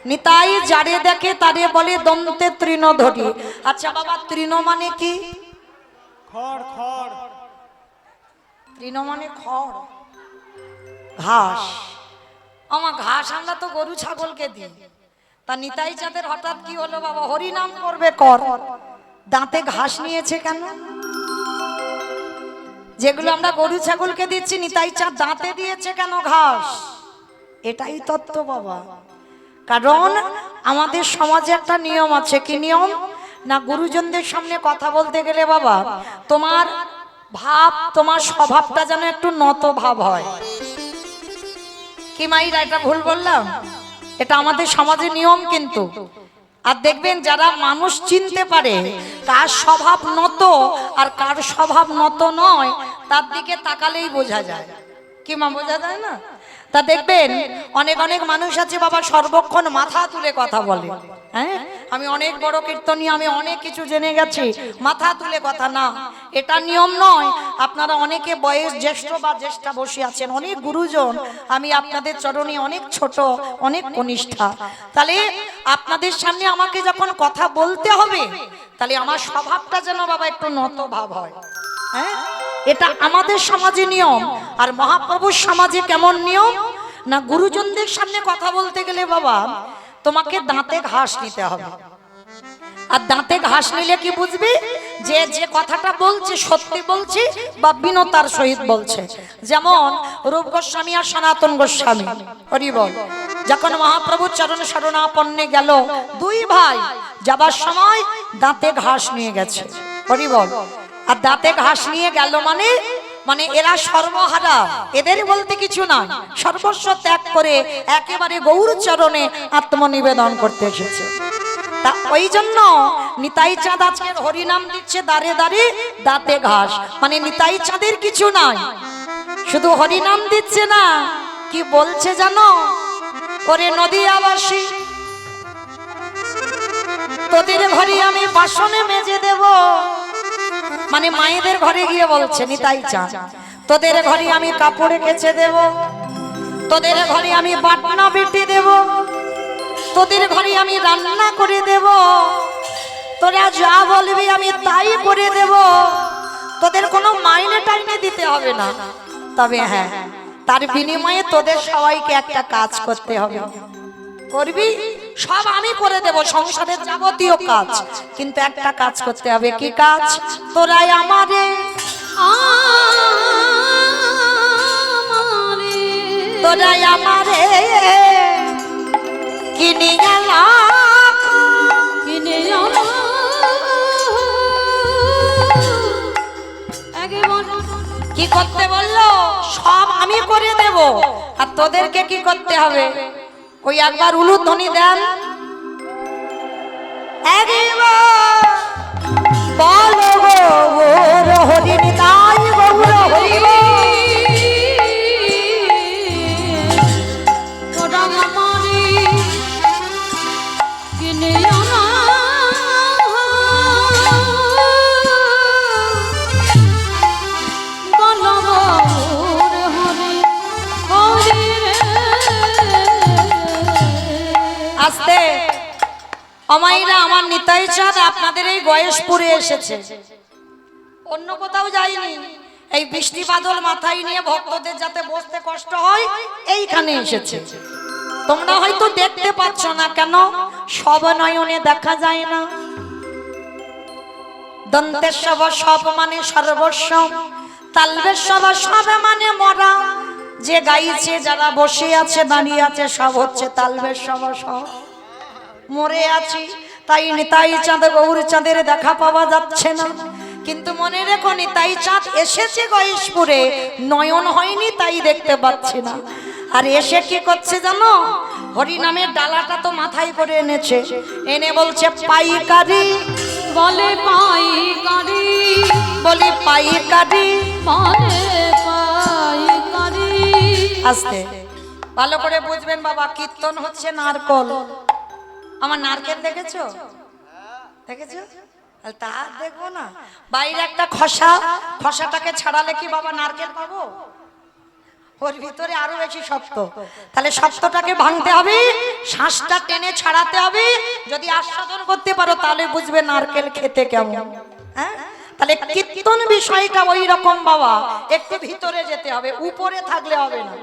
নিতাই যারে দেখে তারে বলে দন্তে তৃণ ধরি। আচ্ছা বাবা, তৃণ মানে কি? খড় খড় তৃণ মানে খড়, ঘাস। আমার ঘাস আমরা তো গরু ছাগলকে দিই। তা নিতাই চাঁদের হঠাৎ কি হলো বাবা? হরি নাম করবে কর, দাঁতে ঘাস নিয়েছে কেন? যেগুলো আমরা গরু ছাগলকে দিচ্ছি, নিতাই চাঁদ দাঁতে দিয়েছে কেন ঘাস? এটাই তত্ত্ব বাবা। কারণ আমাদের সমাজে একটা নিয়ম আছে। কি নিয়ম? না, গুরুজনদের সামনে কথা বলতে গেলে বাবা তোমার ভাব, তোমার স্বভাবটা যেন একটু নত ভাব হয়। কি মাইরা, এটা ভুল বললাম? এটা আমাদের সমাজের নিয়ম কিন্তু। আর দেখবেন যারা মানুষ চিনতে পারে কার স্বভাব নত আর কার স্বভাব নত নয়, তার দিকে তাকালেই বোঝা যায়। কি মা, বোঝা যায় না? তা দেখবেন অনেক অনেক মানুষ আছে বাবা সর্বক্ষণ মাথা তুলে কথা বলে। হ্যাঁ, আমি অনেক বড় কীর্তনী, আমি অনেক কিছু জেনে গেছি, মাথা তুলে কথা না, এটা নিয়ম নয়। আপনারা অনেকে বয়স জ্যেষ্ঠ বা জ্যেষ্ঠা বসে আছেন, অনেক গুরুজন, আমি আপনাদের চরণে অনেক ছোট, অনেক কনিষ্ঠা। তাহলে আপনাদের সামনে আমাকে যখন কথা বলতে হবে, তাহলে আমার স্বভাবটা যেন বাবা একটু নত ভাব হয়। হ্যাঁ, এটা আমাদের সমাজে নিয়ম। আর মহাপ্রভুর সমাজে কেমন নিয়ম? না, গুরুজনদের সামনে কথা বলতে গেলে বাবা তোমাকে দাঁতে ঘাস নিতে হবে। আর দাঁতে ঘাস নিলে কি বুঝবি? যে যে কথাটা বলছে সত্যি বলছে বা বিনতার সহিত বলছে। যেমন রূপ গোস্বামী আর সনাতন গোস্বামী, হরি বল, যখন মহাপ্রভুর চরণ শরণাপন্নে গেল, দুই ভাই যাবার সময় দাঁতে ঘাস নিয়ে গেছে, হরি বল। আর দাঁতে ঘাস নিয়ে গেল মানে মানে এরা সর্বহারা, এদের বলতে কিছু না, সর্বস্ব ত্যাগ করে একেবারে গৌর চরণে আত্মনিবেদন করতে এসেছে। তা ওই জন্য নিতাই চাঁদ আজকের হরিনাম দিচ্ছে দাঁড়ে দাঁড়ে দাঁতে ঘাস, মানে নিতাই চাঁদের কিছু নাই, শুধু হরিনাম দিচ্ছে না, কি বলছে জানো? ওরে নদিয়াবাসী, তোদের ঘরে আমি বাসনে মেজে দেব, মানে মায়েদের ঘরে গিয়ে বলছে নিতাই চাঁদ, তোদের ঘরে আমি কাপড়ে কেচে দেব, তোদের ঘরে আমি বাটনা বেটে দেব, তোদের ঘরে আমি রান্না করে দেব, তোরা যা বলবি আমি তাই করে দেব, তোদের কোনো মাইনে টাইনে দিতে হবে না, তবে হ্যাঁ তার বিনিময়ে তোদের সবাইকে একটা কাজ করতে হবে। করবি? সব আমি করে দেব, সংসারের যাবতীয় কাজ, কিন্তু একটা কাজ করতে হবে। কি কাজ? তোরাই আমারে তোরাই আমারে কিনে গেল, কিনে কি করতে বললো? সব আমি করে দেব, আর তোদেরকে কি করতে হবে? ওই একবার উলুধ্বনি দেন, বলো গৌর হরি নিতাই গৌর হরি। তোরা আমারে কিনে আনা, বলো গৌর হরি হরি রে। আস্তে অমাইরা, আমার নিতাই চাঁদ আপনাদের এই গয়েশপুরে এসেছে, অন্য কোথাও যায়নি। এই বৃষ্টি বাদল মাথায় নিয়ে ভক্তদের যাতে বসতে কষ্ট হয় এইখানে এসেছে। তোমরা হয়তো দেখতে পাচ্ছ না, কেন? সব নয়নে দেখা যায় না। দন্তের সব সব মানে সর্বস্ব, তালবের সব সব মানে মরা, যে গাইছে যারা বসে আছে দাঁড়িয়ে আছে সব হচ্ছে তালবের সব সব মরে আছি। তাই নিতাই চাঁদ গৌর চাঁদের দেখা পাওয়া যাচ্ছে না, কিন্তু মনে রেখো নিতাই চাঁদ এসেছে গয়েশপুরে, নয়ন হয়নি তাই দেখতে পাচ্ছি না। আর এসে কি করছে জানো? হরিনামের ডালাটা তো মাথায় করে এনেছে, এনে বলছে পাইকারি, বলে পাইকারি, বলি পাইকারি, মানে পাইকারি। আস্তে ভালো করে বুঝবেন বাবা, কীর্তন হচ্ছে নারকল। আমার নারকেল দেখেছো? দেখেছো? তা দেখবো না? বাইরে একটা খসা, খসাটাকে ছাড়ালে কি বাবা নারকেল পাবো? ওর ভিতরে আরো বেশি শক্ত, তাহলে শক্তটাকে ভাঙতে হবে, শ্বাসটা টেনে ছাড়াতে হবে। যদি আস্বাদন করতে পারো তাহলে বুঝবে নারকেল খেতে কেমন। হ্যাঁ, তাহলে কীর্তন বিষয়টা ওই রকম বাবা, একটু ভিতরে যেতে হবে, উপরে থাকলে হবে না।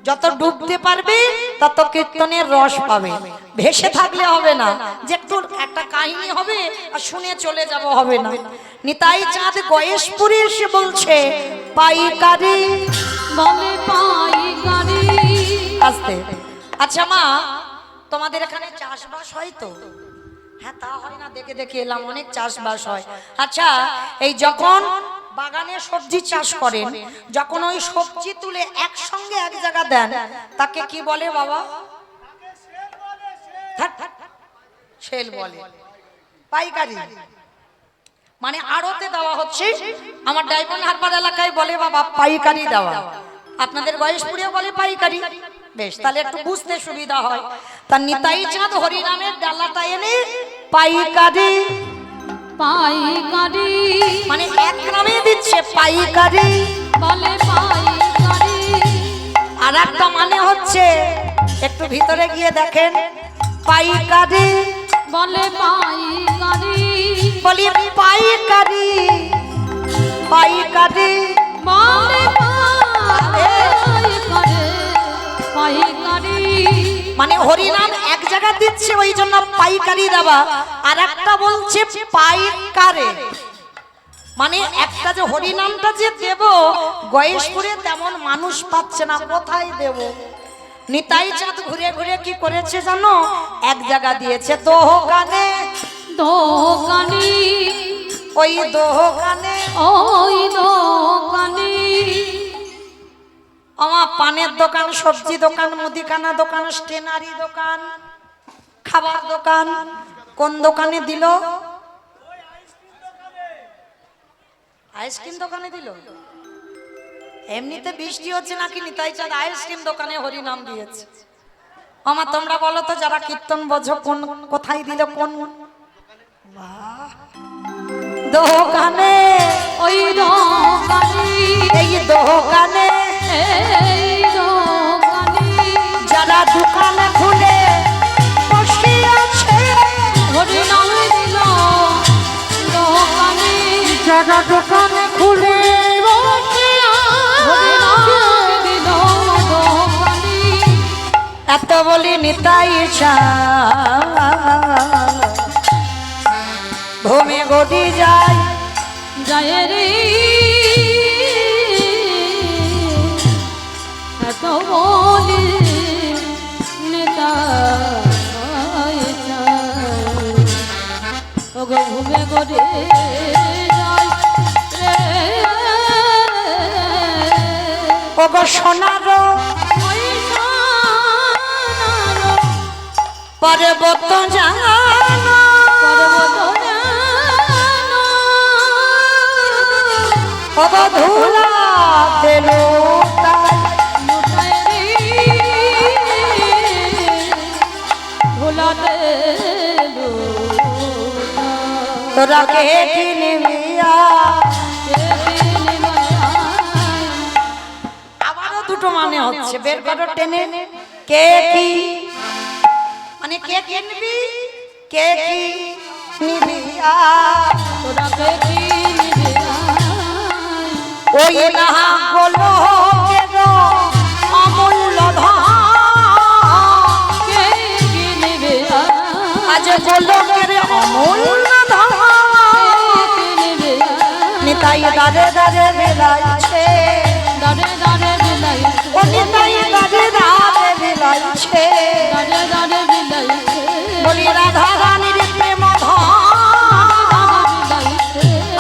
যত ডুবতে পারবে তত কীর্তনের রস পাবে, ভেসে থাকলে হবে না, যে একটু একটা কাহিনী হবে আর শুনে চলে যাব হবে না। নিতাই চাঁদ গয়েশপুরে এসে বলছে পাইকারি, বলে পাইকারি। আস্তে। আচ্ছা মা, তোমাদের এখানে চাষবাস হয় তো? হ্যাঁ, তা হয় না, দেখে দেখে এলাম অনেক চাষবাস হয়। আচ্ছা, এই যখন বাগানে সবজি চাষ করেন, যখন ওই সবজি তুলে একসঙ্গে এক জায়গা দেন, তাকে কি বলে বাবা? সেল বলে। পাইকারি মানে আড়তে দেওয়া হচ্ছে। আমার ডায়মন্ড হারবার এলাকায় বলে বাবা পাইকারি দেওয়া, আপনাদের গয়েশপুরেও বলে পাইকারি। বেশ, তাহলে একটু বুঝতে সুবিধা হয়। তার নিতাই চাঁদ হরিনামের ডালাটা এনে পাইকারি, পাইকারি মানে এক নামে দিচ্ছে পাইকারি, বলে পাইকারি। আর একটা মানে হচ্ছে, একটু ভিতরে গিয়ে দেখেন, পাইকারি, বলে পাইকারি, বলি পাইকারি, পাইকারি, বলে পাইকারি, পাইকারি। মানে হরিনাম এক জায়গা দিচ্ছে ওই জন্য পাইকারি দেওয়া। আর একটা বলছে পাইকারে, মানে একটা যে হরিনামটা যে দেব গয়েশপুরে তেমন মানুষ পাচ্ছে না, কোথায় দেব? নিতাই চাঁদ ঘুরে ঘুরে কি করেছে জানো, এক জায়গা দিয়েছে দোকানে, দোকানি ওই দোকানে ওই দোকানি আমার পানের দোকান, সবজি দোকান, মুদিখানা দোকান, স্টেনারি দোকান, খাবার দোকান, কোন দোকানে দিল? আইসক্রিম দোকানে দিল। এমনিতে বৃষ্টি হচ্ছে নাকি নিতাই চাঁদ আইসক্রিম দোকানে হরি নাম দিয়েছে। আমার তোমরা বলো তো যারা কীর্তন বোঝো, কোন কোথায় দিল? কোন বাহ! দোকানে, ওই দোকানি এই দোকানে এই দোকানি যারা দোকানে খুলে বসে আছে, হরি নাম দিল দোকানি যারা দোকানে খুলে বসে হরি নাম আছে, দিল দোকানি এত বলি নিতাই চাঁদ ভূমি গড়ি যায়, জয় রে এত বলি নেতা ওগো ঘুমে গড়ে যায় রে ওগো সোনার ওই সোনার পর্বত জানো, পর্বত ওগো ধুলা দিল তোরা কে কিনবিয়া। আবারও দুটো মানে হচ্ছে, বের করো টেনে। কে কি মানে কে কিনবি, কে কি নিবিয়া, ওই না বলো অমূল্য ধন, আজ গোলকের অমূল্য ধন নিতাই দারে দারে বেলাইছে, ও নিতাই দারে দারে বেলাইছে, বলি রাধা রানীর প্রেম ধন,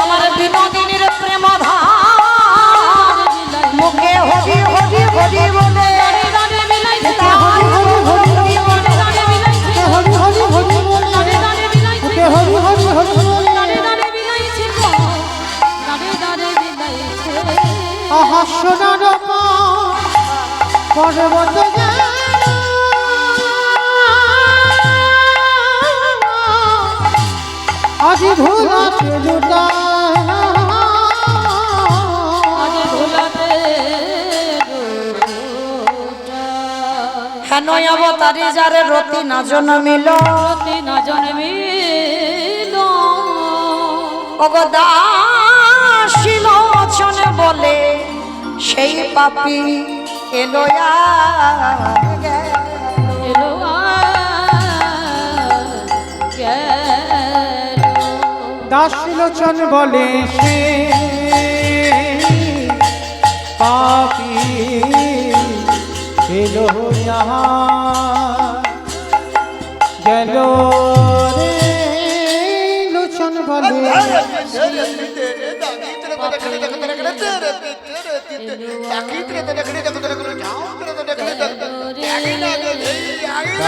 আমার বিনোদিনীর প্রেম ধন, মুখে হরি হরি হরি বলে নিতাই হরি হরি হরি বলে, হরি হরি হরি বলে, ওকে হরি হরি হরি বলে, আহা সোনার পর্বত আজি ধুলাতে দুটা হেন অবতারি যারে রতি না জন্মিল, ওগো দাসী লোচনে বলে সেই পাপী এলো দাসলোচন বলে সে পাপি এলো গেল রে লোচন বলে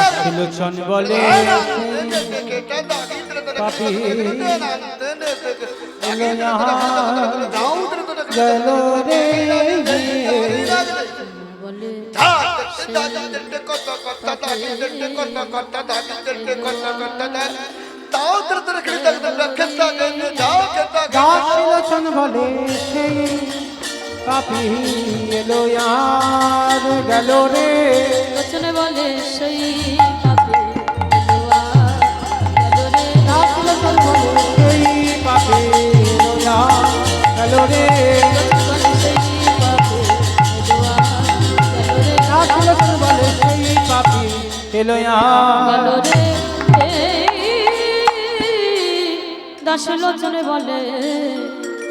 দাসলোচন বলে পাপি এলো গেল রে দাসলোচন বলে সেই পাপি এলো আর গেল রে বলে সেই পাপে দাসলোচন বলে সেই পাপি এলো আর গেল রে দাসলোচন বলে সেই পাপি এলো আর দাসলোচনে বলে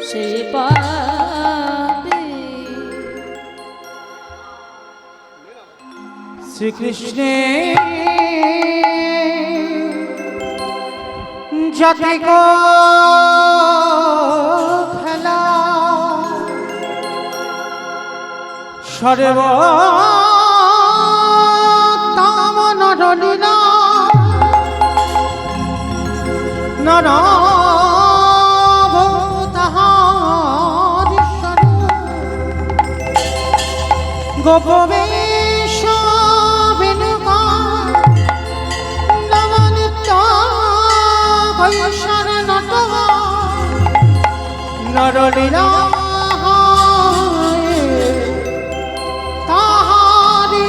সেই পাপে শ্রীকৃষ্ণের যাতে গো খেলা সর্বতাম নরলীলা নরভূতাহারীশ্বর গোপবেশ বেনুকা নবনিত্য কৈশর নটহ নরলীলা তাহারি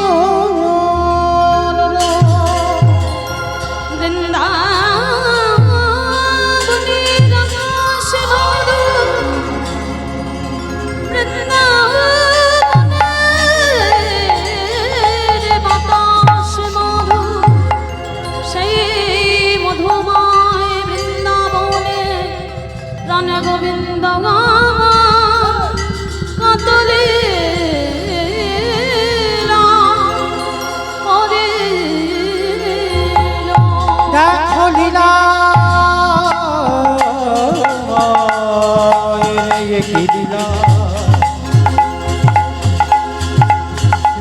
গোবিন্দ কাতলে দেখো লীলা কি লীলা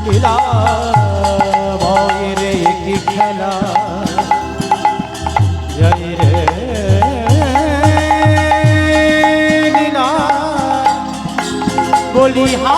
লীলা ভয়ের কি খেলা জয় রে লীলা বলি হা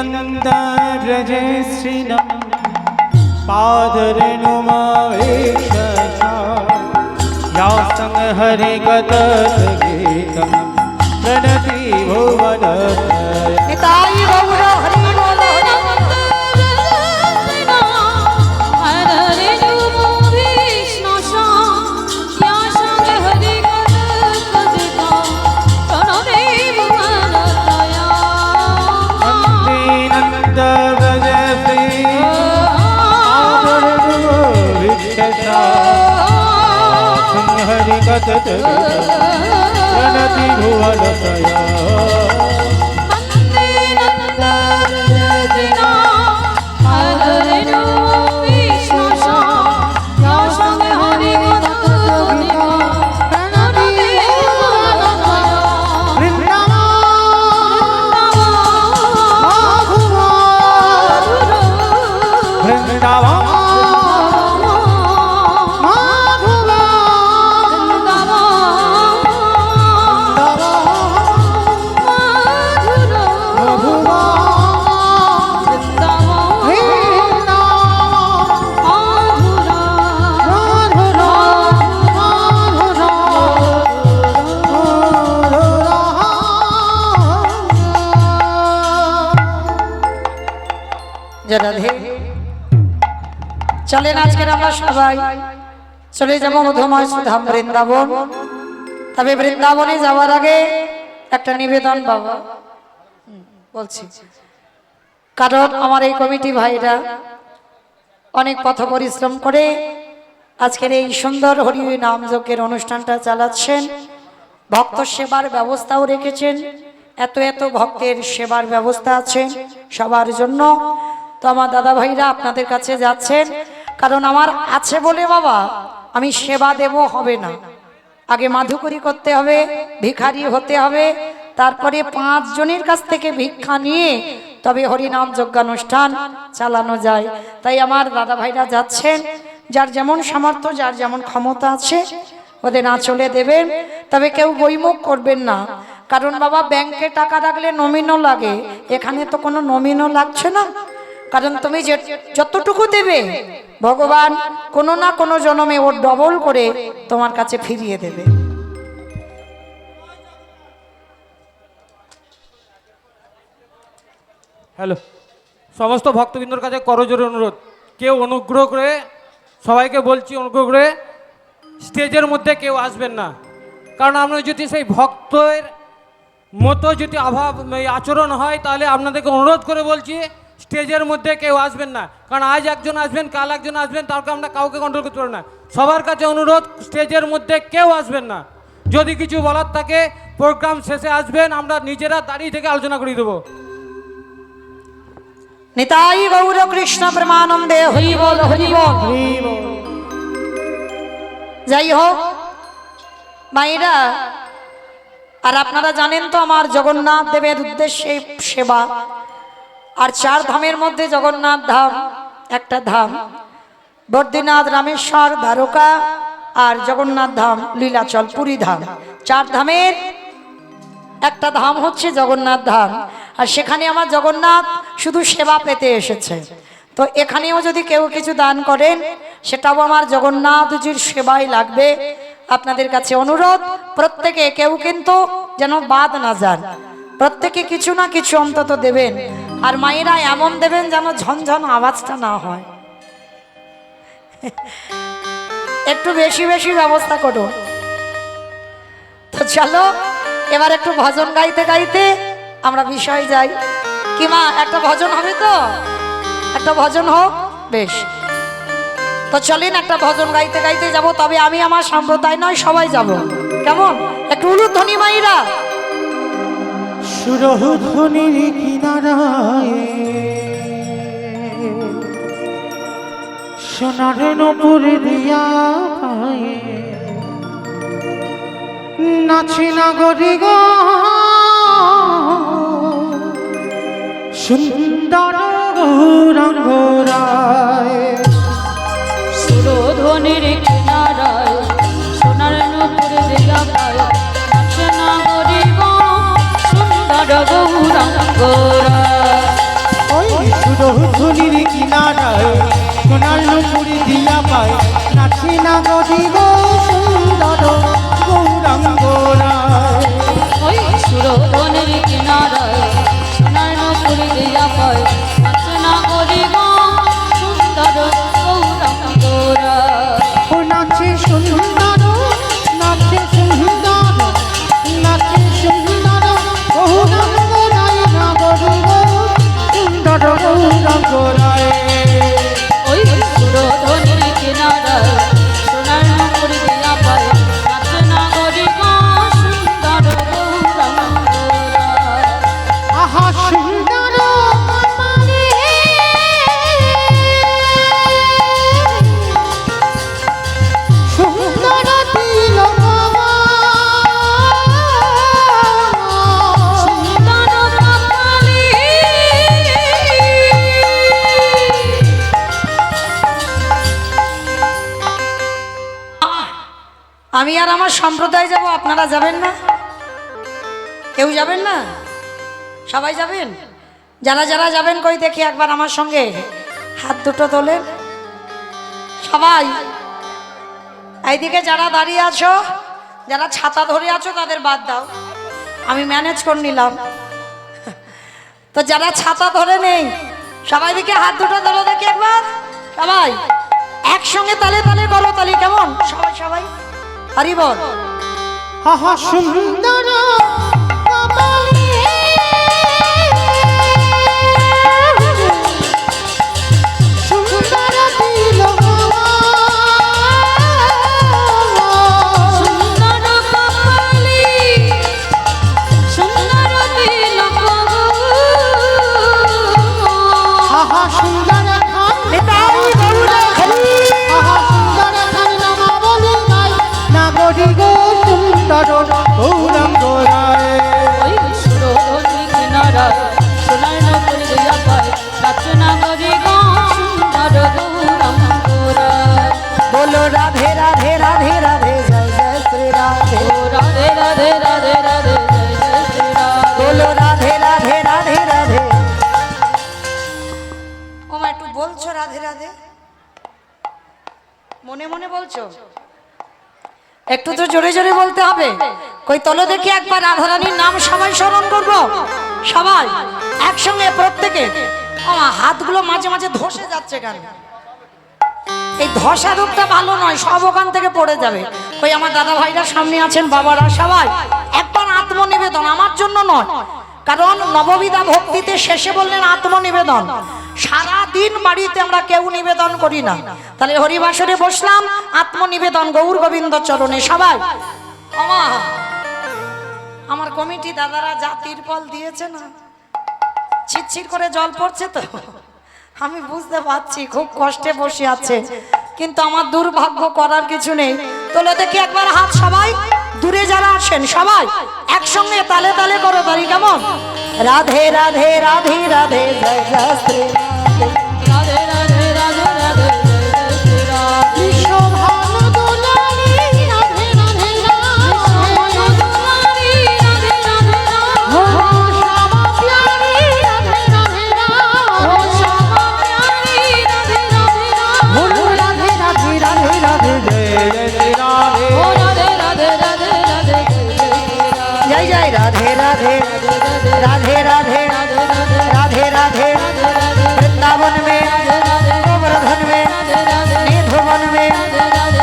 नंद ब्रज श्रीनम पादरेणुमावेशा या संग हरि गीतम प्रणति भुवन निताई गौर हरि बोल प्रणति भुवन চলেন আজকের আমরা সবাই চলে যাবো মধুময় ধাম বৃন্দাবন। তবে বৃন্দাবনে যাওয়ার আগে একটা নিবেদন বাবা বলছি, কারণ আমার এই কমিটি ভাইরা অনেক পথ পরিশ্রম করে আজকের এই সুন্দর হরি নাম যজ্ঞের অনুষ্ঠানটা চালাচ্ছেন। ভক্ত সেবার ব্যবস্থাও রেখেছেন, এত এত ভক্তের সেবার ব্যবস্থা আছে সবার জন্য। তো আমার দাদা ভাইরা আপনাদের কাছে যাচ্ছেন, কারণ আমার আছে বলে বাবা আমি সেবা দেব হবে না, আগে মাধুকরী করতে হবে, ভিখারি হতে হবে, তারপরে 5 জনের কাছ থেকে ভিক্ষা নিয়ে তবে হরিনাম যজ্ঞানুষ্ঠান চালানো যায়। তাই আমার দাদা ভাইরা যাচ্ছেন, যার যেমন সামর্থ্য যার যেমন ক্ষমতা আছে ওদের আঁচলে দেবেন, তবে কেউ বইমুখ করবেন না, কারণ বাবা ব্যাংকে টাকা রাখলে নমিনও লাগে, এখানে তো কোনো নমিনও লাগছে না, কারণ তুমি যতটুকু দেবে ভগবান কোনো না কোনো জন্মে ওর ডবল করে তোমার কাছে ফিরিয়ে দেবে। হ্যালো, সমস্ত ভক্তবৃন্দর কাছে করজোরে অনুরোধ, কেউ অনুগ্রহ করে, সবাইকে বলছি অনুগ্রহ করে স্টেজের মধ্যে কেউ আসবেন না, কারণ আমরা যদি সেই ভক্তের মতো যদি আচরণ হয় তাহলে আপনাদেরকে অনুরোধ করে বলছি স্টেজের মধ্যে কেউ আসবেন না, কারণ আজ একজন আসবেন কাল একজন আসবেন, তারপর আমরা কাউকে কন্ট্রোল করতে পারবো না। সবার কাছে অনুরোধ স্টেজের মধ্যে কেউ আসবেন না, যদি কিছু বলার থাকে প্রোগ্রাম শেষে আসবেন, আমরা নিজেরা দাঁড়িয়ে থেকে আলোচনা করে দেবো। নিতাই গৌর কৃষ্ণ প্রেমানন্দে হরি বল হরি বল। যাই হোক মায়েরা, আর আপনারা জানেন তো আমার জগন্নাথ দেবের উদ্দেশ্যে সেবা, আর 4 ধামের মধ্যে জগন্নাথ ধাম একটা ধাম, বদ্রীনাথ, রামেশ্বর, দ্বারকা আর জগন্নাথ ধাম লীলাচল পুরী ধাম। 4 ধামের একটা ধাম হচ্ছে জগন্নাথ ধাম, আর সেখানে আমার জগন্নাথ শুধু সেবা পেতে এসেছে। তো এখানেও যদি কেউ কিছু দান করেন সেটাও আমার জগন্নাথজির সেবায় লাগবে। আপনাদের কাছে অনুরোধ, প্রত্যেকে কেউ কিন্তু যেন বাদ না যান, প্রত্যেকে কিছু না কিছু অন্তত দেবেন, আর মায়েরা এমন দেবেন যেন ঝনঝন আওয়াজটা না হয়, একটু বেশি বেশি ব্যবস্থা করো। তো চলো এবার একটু ভজন গাইতে গাইতে আমরা বিষয় যাই। কি মা, একটা ভজন হবে তো? একটা ভজন হোক, বেশ। তো চলেন একটা ভজন গাইতে গাইতে যাব, তবে আমি আমার সম্প্রদায় নয় সবাই যাব, কেমন? একটু উলুধ্বনি মাইরা। সুরধ্বনির কিনারায় সোনার নূপুর দিয়া পায়ে নাচে নাগরি গো সুন্দর গৌরাঙ্গরায়। সুরধ্বনির কিনারায় সোনার নূপুর দিয়া পায়, নাচে নাগরি গো সুন্দর গৌরাঙ্গরায়। ওই সুরধ্বনির কিনারায় সোনার নূপুর দিয়া পায়, নাচে নাগরি গো সুন্দর গৌরাঙ্গরায়। ওই সুরধ্বনির কিনারায় সোনার নূপুর দিয়া পায়, নাচে নাগরি গো সুন্দর গৌরাঙ্গরায়। ও নাচে সুন্দর, নাচে সুন্দর, নাচে সুন্দর গৌরাঙ্গরায়, নাগরি গো সুন্দর গৌরাঙ্গরায়। ওই সুরধ্বনির কিনারায় সোনার নূপুর দিয়া পায়, নাচে নাগরি গো সুন্দর গৌরাঙ্গরায়। আহা সুন্দর কমলে সুন্দর তিলকমা, সুন্দর কপালে আমি আর আমার সম্প্রদায় যাব, আপনারা যাবেন না? কেউ যাবেন না? সবাই যাবেন? যারা যারা যাবেন কই দেখি একবার আমার সঙ্গে হাত দুটো তোলেন সবাই। এইদিকে যারা দাঁড়িয়ে আছো, যারা ছাতা ধরে আছো তাদের বাদ দাও, আমি ম্যানেজ করে নিলাম। তো যারা ছাতা ধরে নেই সবাই দিকে হাত দুটো ধরো দেখি একবার, সবাই একসঙ্গে তালে তালে করো, তালি কেমন? সবাই সবাই হরি বল। আহা সুন্দর কমলে সুন্দর বলছো? একটু তো জোরে জোরে বলতে হবে। কই তোলো দেখি একবার রাধারানীর নাম সবাই স্মরণ করবো, সবাই একসঙ্গে প্রত্যেকে। আমার হাতগুলো মাঝে মাঝে ধসে যাচ্ছে কেন? এই ধসা রূপটা ভালো নয়, সব ওখান থেকে পড়ে যাবে। কই আমার দাদা ভাইরা সামনে আছেন, বাবারা সবাই একবার আত্মনিবেদন, আমার জন্য নয়, কারণ নববিধা ভক্তিতে শেষে বললেন আত্মনিবেদন। সারা দিন বাড়িতে আমরা কেউ নিবেদন করি না, তাহলে হরিবাসরে বসলাম, আত্মনিবেদন গৌর গোবিন্দ চরণে সবাই। আমা আমার কমিটি দাদারা যা তিরপল দিয়েছে না, ছিটছিট করে জল পড়ছে তো আমি বুঝতে পারছি খুব কষ্টে বসে আছে, কিন্তু আমার দুর্ভাগ্য, করার কিছু নেই। তোলো দেখি একবার হাত সবাই, দূরে যারা আছেন সবাই একসঙ্গে তালে তালে করো তারি, কেমন? রাধে রাধে রাধে রাধে জয় জয় শ্রী রাধে রাধে রাধে রাধে কৃষ্ণ ভানু দুলারি রাধে রাধে রাধে দুলারি রাধে রাধে রাধে শ্যামা প্যারি রাধে রাধে রাধে শ্যামা প্যারি রাধে রাধে রাধে রাধে রাধে রাধে ও রাধে রাধে রাধে রাধে जय जय राधे राधे राधे राधे राधे राधे वृंदावन में गोवर्धन में निधुवन में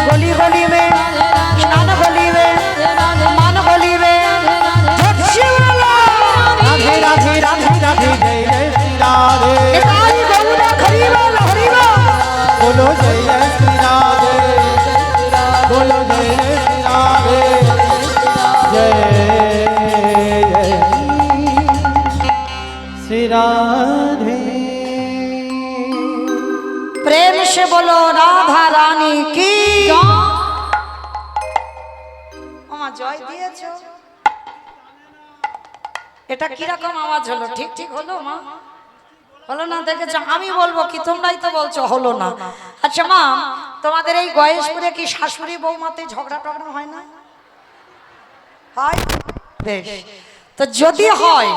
गली गली में स्नान गली में मान गली में राधे राधे राधे राधे जय जय श्री राधे निताई गौरा हरिबोल हरिबोल बोलो जय जय श्री राधे बोलो जय जय श्री राधे जय जय श्री राधे। प्रेम से बोलो राधा रानी की ওমা জয় দিয়েছো। এটা কি রকম আওয়াজ হলো? ঠিক ঠিক হলো মা? হলো না? দেখেছো, আমি বলবো কি, তোমরাই তো বলছো হলো না। আচ্ছা মা, তোমাদের এই গয়েশপুরে কি শাশুড়ি বৌমাতে ঝগড়া টগড়া হয় না? হয়? বেশ, তো যদি হয়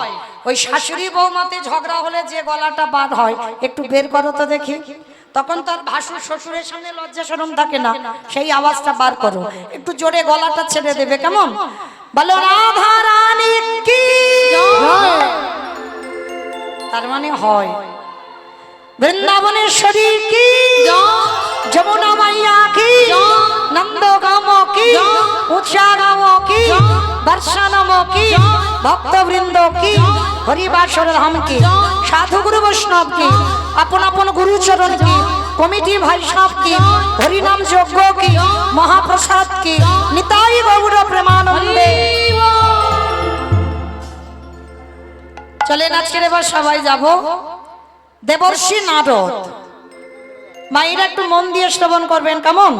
ওই শাশুড়ি বৌমাতে ঝগড়া হলে যে গলাটা বার হয় একটু বের করো তো দেখি। তখন তার ভাসুর শ্বশুরের সামনে লজ্জা শরম থাকে না, সেই আওয়াজটা বার করো, একটু জোরে গলাটা ছেড়ে দেবে, কেমন? বলো রাধা রানী কি। তার মানে হয়। বৃন্দাবনেশ্বরী কি, যমুনা মাইয়া কি, নন্দগাম কি, উৎসাগাম কি, বর্ষানাম কি, ভক্তবৃন্দ কি, হরিবাসর ধাম কি, সাধু গুরু বৈষ্ণব কি, আপন আপন গুরুচরণ কি, কমিটি ভাই সব কি, হরিনাম যজ্ঞ কি, মহাপ্রসাদ কি, নিতাই গৌর প্রেমানন্দে। চলেন আজকের এবার সবাই যাব দেবর্ষি নারদ। মায়েরা একটু মন দিয়ে শ্রবণ করবেন, কেমন?